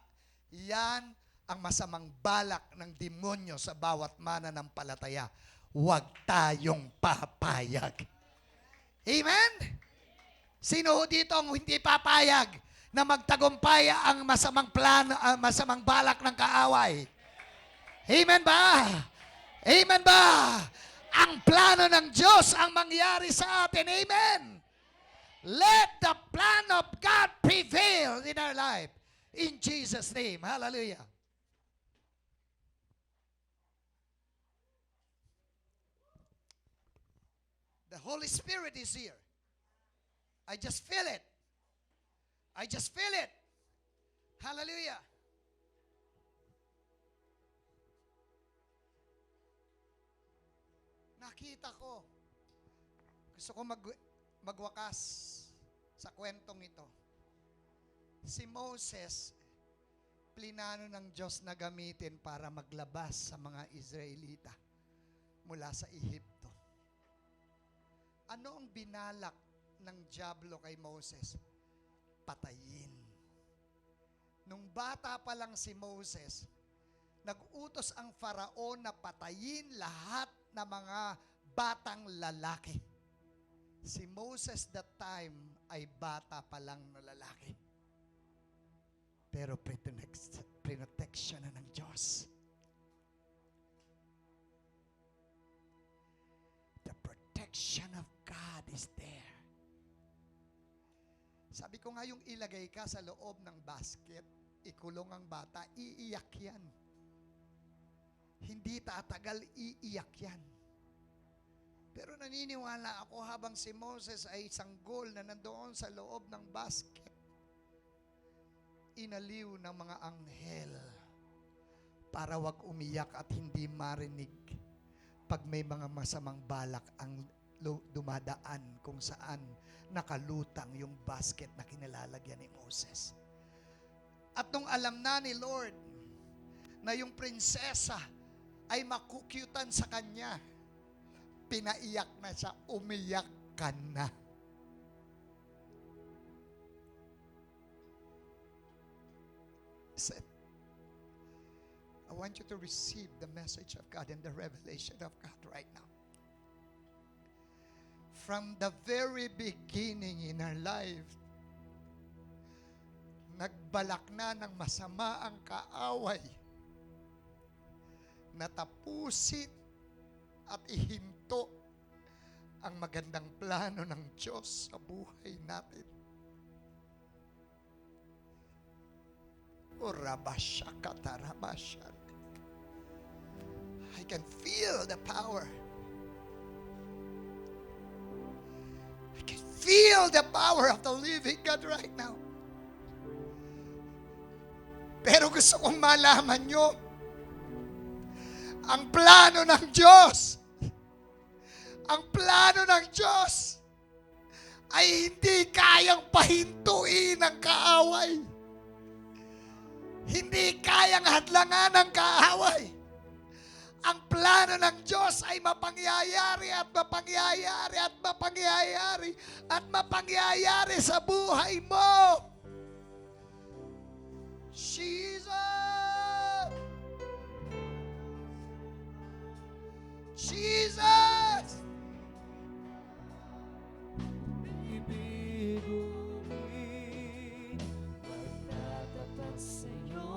Yan ang masamang balak ng demonyo sa bawat mananampalataya. Huwag tayong papayag. Amen? Sino dito ang hindi papayag na magtagumpay ang masamang plano, masamang balak ng kaaway? Amen ba? Amen ba? Ang plano ng Diyos ang mangyari sa atin. Amen? Let the plan of God prevail in our life. In Jesus' name. Hallelujah. The Holy Spirit is here. I just feel it. I just feel it. Hallelujah. Nakita ko. Gusto ko magwakas sa kwentong ito. Si Moses, plinano ng Diyos na gamitin para maglabas sa mga Israelita mula sa Ehipto. Ano ang binalak ng diablo kay Moses? Patayin. Nung bata pa lang si Moses, nag-utos ang Faraon na patayin lahat ng mga batang lalaki. Si Moses that time ay bata pa lang na lalaki. Pero protection na ng Diyos. The protection of God is there. Sabi ko nga yung ilagay ka sa loob ng basket, ikulong ang bata, iiyak yan. Hindi tatagal, iiyak yan. Pero naniniwala ako habang si Moses ay sanggol na nandoon sa loob ng basket, inaliw ng mga anghel para wag umiyak at hindi marinig pag may mga masamang balak ang dumadaan kung saan nakalutang yung basket na kinalalagyan ni Moses. At nung alam na ni Lord na yung prinsesa ay makukyutan sa kanya, pinaiyak na siya, umiyak ka na. Said, I want you to receive the message of God and the revelation of God right now. From the very beginning in our life, nagbalak na ng masama ang kaaway na tapusin at ihinto ang magandang plano ng Diyos sa buhay natin. I can feel the power. I can feel the power of the living God right now. Pero gusto kong malaman nyo, ang plano ng Diyos, ang plano ng Diyos ay hindi kayang pahintuin ng kaaway. Hindi kayang hadlangan ng kaaway. Ang plano ng Diyos ay mapangyayari at mapangyayari at mapangyayari at mapangyayari sa buhay mo. Jesus! Jesus! Ibiguin, magtatapat sa'yo.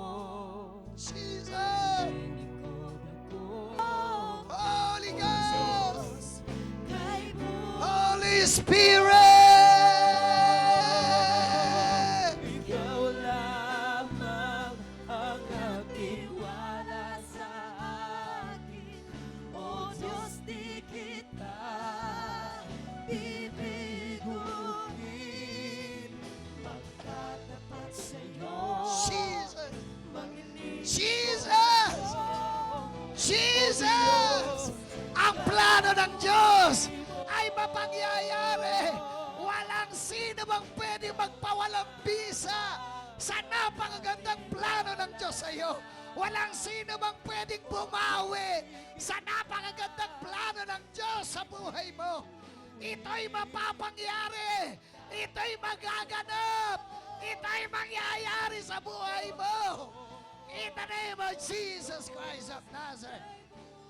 Jesus! Lingkod ako. Holy Ghost! Kay mo. Holy Spirit! Ikaw lamang ang nagtiwala sa akin. O Diyos, di kita bibiguin. plano ng Diyos ay mapangyayari. Walang sino bang pwede magpawalang bisa sa napakagandang plano ng Diyos sa iyo. Walang sino bang pwedeng bumawi sa napakagandang plano ng Diyos sa buhay mo. Ito'y mapapangyari. Ito'y magaganap. Ito'y mangyayari sa buhay mo. In the name of Jesus Christ of Nazareth.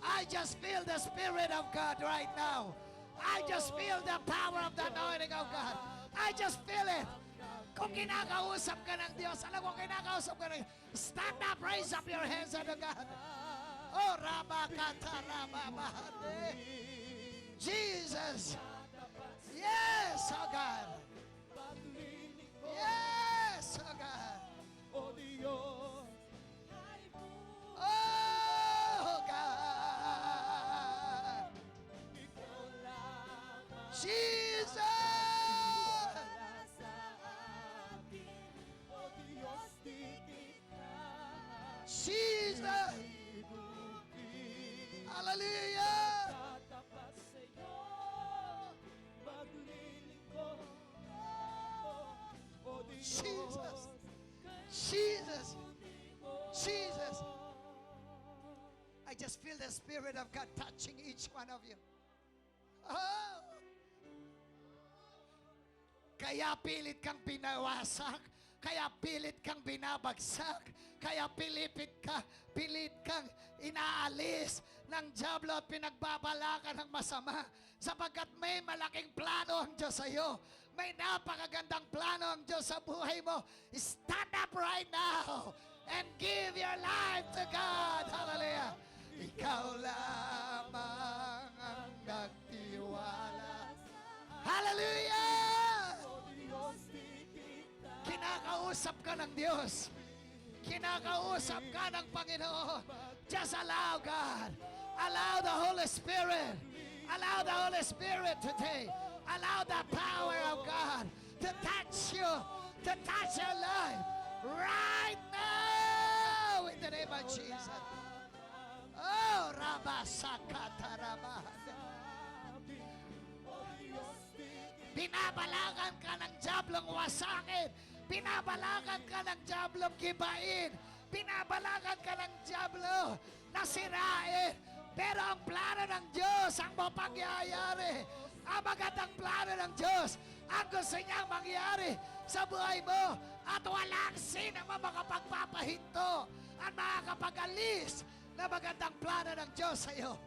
I just feel the Spirit of God right now. I just feel the power of the anointing of God. I just feel it. Kung kinakausap ka ng Diyos, alam mo, kinakausap ka ng stand up, raise up your hands unto God. Oh, Rabakata Rababahade. Jesus. Yes, oh God. Yes, oh God. O Diyos, Oh God. ikaw lamang Jesus. sa akin. O Diyos, titik na Jesus. Hallelujah. tatapat sa'yo. Maglilingkod ako. O Diyos, Jesus. Jesus. Jesus. I just feel the Spirit of God touching each one of you. Oh. Kaya pilit kang pinawasak. Kaya pilit kang binabagsak. Kaya pilit kang inaalis ng diablo at pinagbabalakan ng masama. Sapagkat may malaking plano ang Diyos sa iyo. May napakagandang plano ang Diyos sa buhay mo. Stand up right now and give your life to God. Hallelujah. Ikaw lamang ang nagtiwala. Hallelujah! Kinakausap ka ng Diyos. Kinakausap ka ng Panginoon. Just allow God. Allow the Holy Spirit. Allow the Holy Spirit today. Allow the power of God to touch you, to touch your life right now in the name of Jesus. Oh, Rabasakata Rabahada. Binabalagan ka ng diablong wasakin. Binabalagan ka ng diablong gibain. Binabalagan ka ng diablo na sirain. Pero ang plano ng Diyos ang mapangyayari. Ang magandang plano ng Diyos ang gusto niyang mangyari sa buhay mo. At walang sino makapagpapahinto at makakapag-alis na magandang plano ng Diyos sa iyo.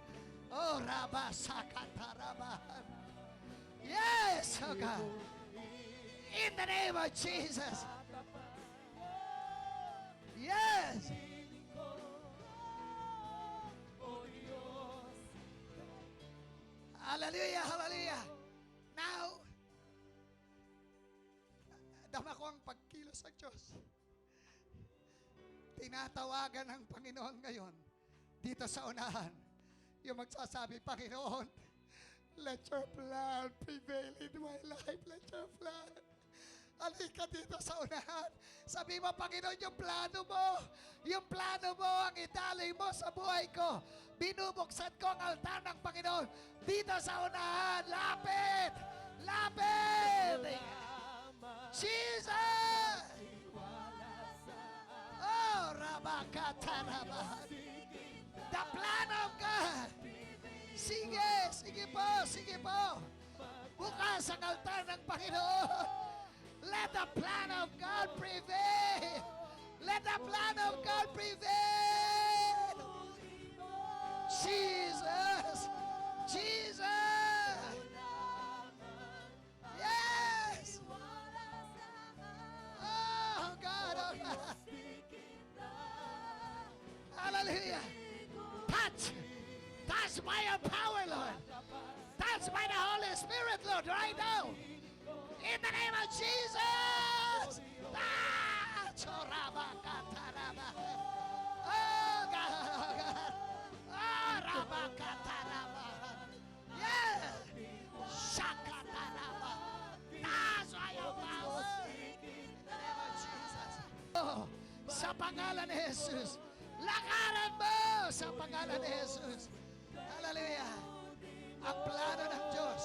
Oh, Rabba Sakatarabahan. Yes, oh God. In the name of Jesus. Yes. Hallelujah, hallelujah. Now, dama ko ang pagkilos ng Diyos. Tinatawagan ng Panginoon ngayon dito sa unahan. Yung magsasabi, Panginoon, let your plan prevail in my life. Let your plan. Halika dito sa unahan. Sabi mo, Panginoon, yung plano mo ang idaloy mo sa buhay ko. Binubuksan ko ang altar ng Panginoon dito sa unahan. Lapit! Lapit! Jesus! Oh, Rabakataraba. The plan of God. Sige po. Bukas ang altar ng Panginoon. Let the plan of God prevail. Let the plan of God prevail. Jesus. Yes. Oh God. Hallelujah. Touch by your power, Lord. Touch by the Holy Spirit, Lord, right now. In the name of Jesus. Touch. Oh, Rabakataraba. Oh, God. Oh, Rabakataraba. Yeah. Shakataraba. Touch by your power. In the name of Jesus. Oh, sa pangalan ni Jesus. Lakaran mo sa pangalan ni Jesus. Hallelujah. Ang plano ng Diyos.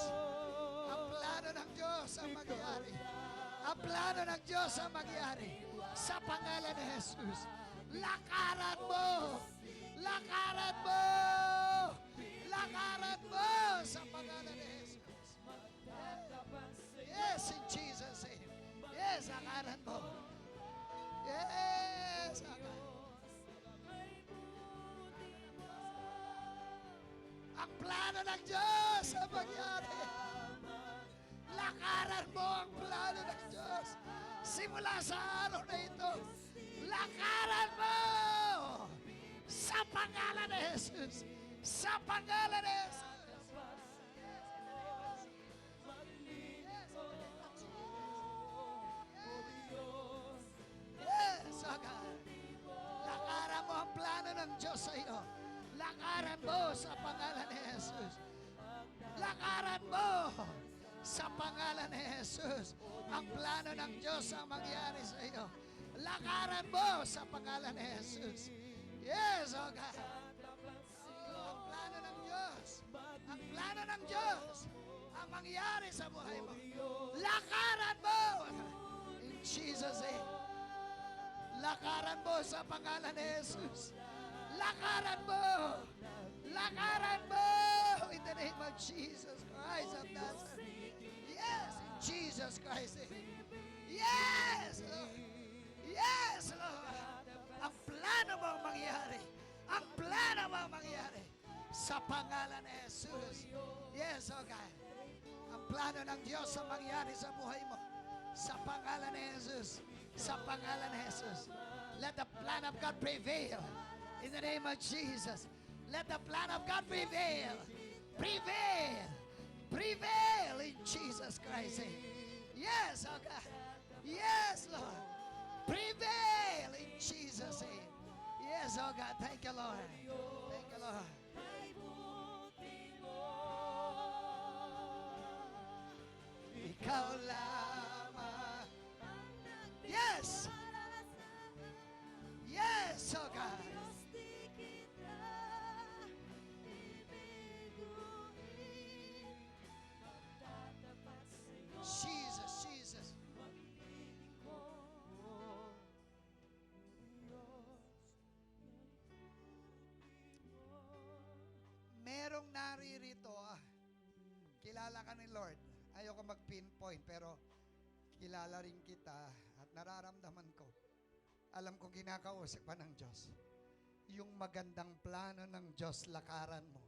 Ang plano ng Diyos ang magyari. Ang plano ng Diyos ang magyari. Sa pangalan ni Jesus. Lakaran mo! Lakaran mo! Lakaran mo! Sa pangalan ni Jesus. Yes, in Jesus' name. Yes, lakaran mo. Yes, lakaran. Ang plano ng Diyos ang magyari. Lakaran mo ang plano ng Diyos. Simula sa araw na ito, lakaran mo! Sa pangalan ni Jesus. Sa pangalan ni Jesus. Yes, oh God. Lakaran mo ang plano ng Diyos sa iyo. Lakaran mo sa pangalan ni Jesus. Lakaran mo sa pangalan ni Jesus. Ang plano ng Diyos ang mangyari sa iyo. Lakaran mo sa pangalan ni Jesus. Yes, oh God. Ang plano ng Diyos. Ang plano ng Diyos ang mangyari sa buhay mo. Lakaran mo. In Jesus' name. Lakaran mo sa pangalan ni Jesus. Lakaran mo. Lakaran mo. In the name of Jesus Christ of Nazareth. Yes, in Jesus Christ. Yes, Lord. Yes, Lord. Ang plano mo ang mangyari. Ang plano mo ang mangyari. Sa pangalan ni Jesus. Yes, oh God. Ang plano ng Diyos ang mangyari sa buhay mo. Sa pangalan ni Jesus. Sa pangalan ni Jesus. Let the plan of God prevail. In the name of Jesus. Let the plan of God prevail. Prevail. Prevail in Jesus Christ. Yes, oh God. Yes, Lord. Prevail in Jesus' name. Yes, oh God. Thank you, Lord. Thank you, Lord. Ikaw lamang. Yes. Yes, oh God. Jesus, Jesus. Merong naririto, kilala ka ni Lord. Ayoko mag-pinpoint, pero kilala rin kita at nararamdaman ko. Alam ko kinakausap pa ng Diyos. Yung magandang plano ng Diyos, lakaran mo.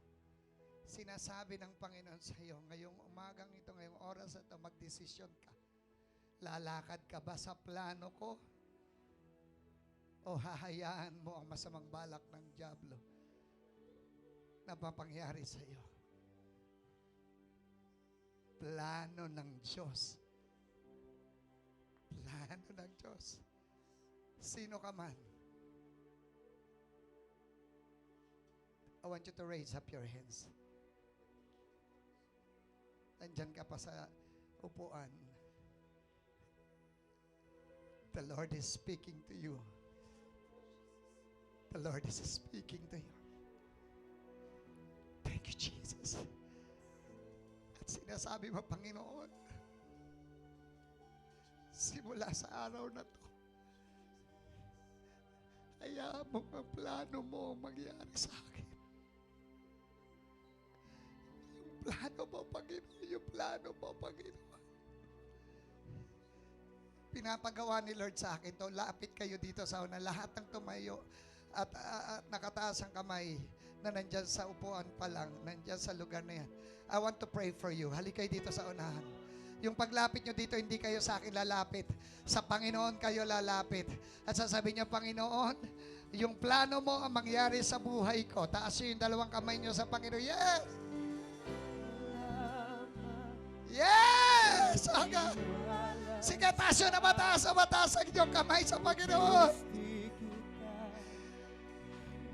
Sinasabi ng Panginoon sa iyo, ngayong umagang ito, ngayong oras ito, magdesisyon ka. Lalakad ka ba sa plano ko? O hahayaan mo ang masamang balak ng dyablo na mapangyari sa iyo? Plano ng Diyos. Plano ng Diyos. Sino ka man, I want you to raise up your hands. Nandyan ka pa sa upuan. The Lord is speaking to you. The Lord is speaking to you. Thank you, Jesus. At sinasabi mo, Panginoon, simula sa araw na to, hayaan mo ang plano mo mangyari sa akin. Yung plano mo, Panginoon. Yung plano mo, Panginoon. Pinapagawa ni Lord sa akin to. Lapit kayo dito sa una. Lahat ng tumayo at nakataas ang kamay na nandyan sa upuan pa lang, nandyan sa lugar na yan. I want to pray for you. Halika kayo dito sa unahan. Yung paglapit nyo dito, hindi kayo sa akin lalapit. Sa Panginoon kayo lalapit. At sasabihin nyo, Panginoon, yung plano mo ang mangyari sa buhay ko. Taas yung dalawang kamay nyo sa Panginoon. Yes! Yes! Aga! Sige, taas yun na mataas ang inyong kamay sa Panginoon.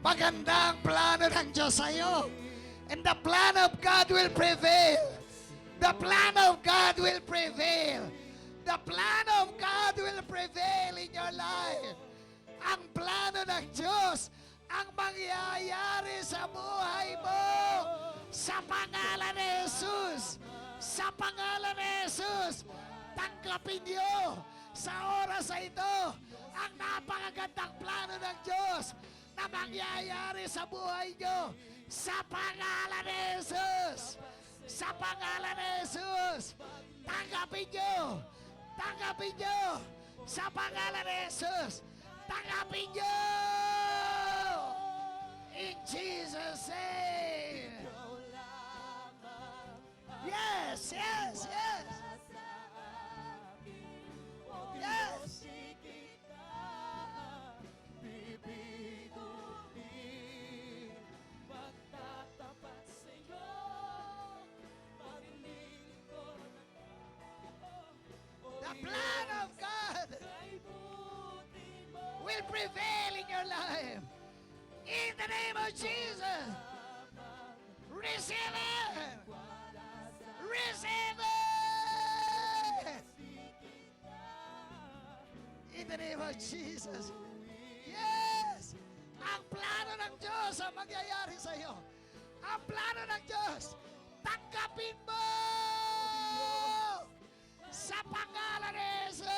Maganda ang plano ng Diyos sa iyo. And the plan of God will prevail. The plan of God will prevail. The plan of God will prevail in your life. Ang plano ng Diyos ang mangyayari sa buhay mo. Sa Sa pangalan ni Jesus! Sa pangalan ni Jesus! Tanggapin niyo sa oras na ito ang napakagandang plano ng Diyos na mangyayari sa buhay niyo. Sa pangalan ni Jesus! Sa pangalan ni Jesus! Tanggapin niyo! Tanggapin niyo! Sa pangalan ni Jesus! Tanggapin niyo! In Jesus' name! Yes! Yes! Yes! Yes! Magtatapat sa'yo, paglilingkod ako. The plan of God Ay buti mo, will prevail in your life. In the name of Jesus. Receive it. Receive it. In the name of Jesus. Yes. Ang plano ng Diyos ang mangyayari sa iyo. Ang plano ng Diyos. Tanggapin mo. Sa pangalan ni Jesus.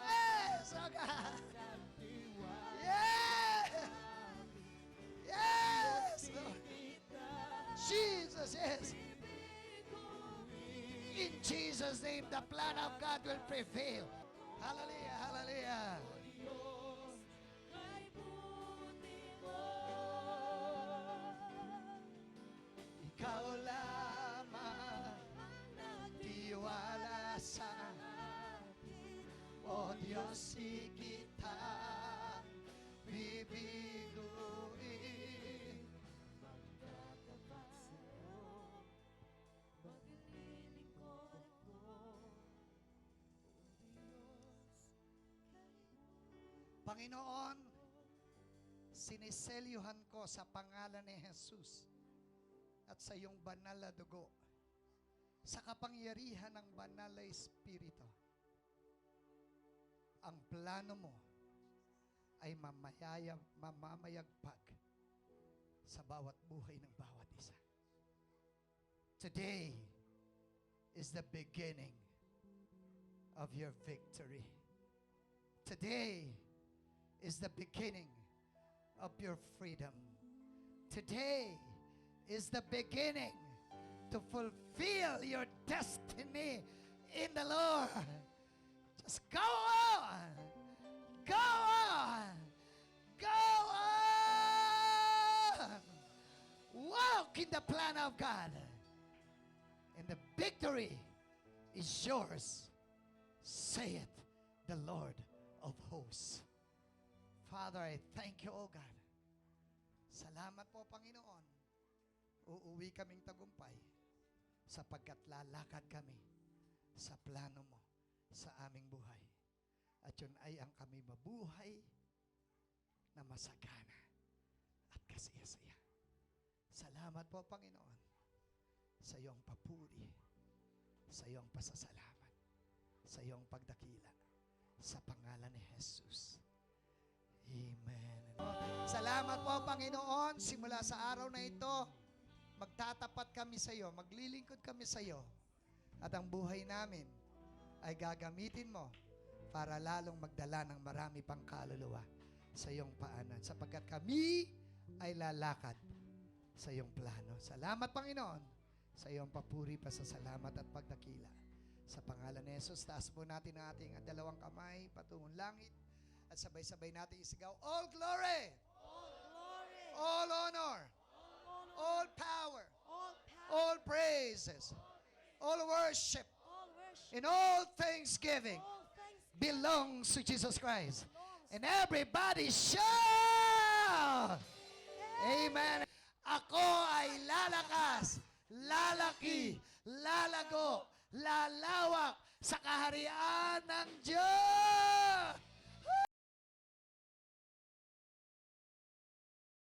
Yes, oh God. Yes. Yes. Lord. Jesus, yes. In Jesus' name, the plan of God will prevail. Hallelujah, hallelujah. ay buti mo. Ikaw lamang nagtiwala sa akin. O Diyos, ikita bibiguin. Magtatapat sa'yo, maglilingkod ako. O Diyos, Panginoon, siniselyuhan ko sa pangalan ni Jesus at sa iyong banal na dugo, sa kapangyarihan ng banal na Espiritu, ang plano mo ay mamamayagpag sa bawat buhay ng bawat isa. Today is the beginning of your victory. Today is the beginning of your freedom. Today is the beginning to fulfill your destiny in the Lord. Just go on. Go on. Go on. Walk in the plan of God. And the victory is yours. Say it, the Lord of hosts. Father, I thank you, O God. Salamat po, Panginoon. Uuwi kaming tagumpay sapagkat lalakad kami sa plano mo sa aming buhay. At yun ay ang kami mabuhay na masagana at kasaya-saya. Salamat po, Panginoon, sa iyong papuri, sa iyong pasasalamat, sa iyong pagdakila, sa pangalan ni Jesus. Amen. Salamat po, Panginoon. Simula sa araw na ito, magtatapat kami sa iyo, maglilingkod kami sa iyo, at ang buhay namin ay gagamitin mo para lalong magdala ng marami pang kaluluwa sa iyong paanan, sapagkat kami ay lalakad sa iyong plano. Salamat, Panginoon, sa iyong papuri, pasasalamat at pagdakila. Sa pangalan ni Jesus, taas po natin ang ating dalawang kamay patungong langit at sabay-sabay natin isigaw, all glory, all honor, all power, all praises, all worship, and all thanksgiving belongs to Jesus Christ. And everybody shout! Amen. Ako ay lalakas, lalaki, lalago, lalawak sa kaharian ng Diyos.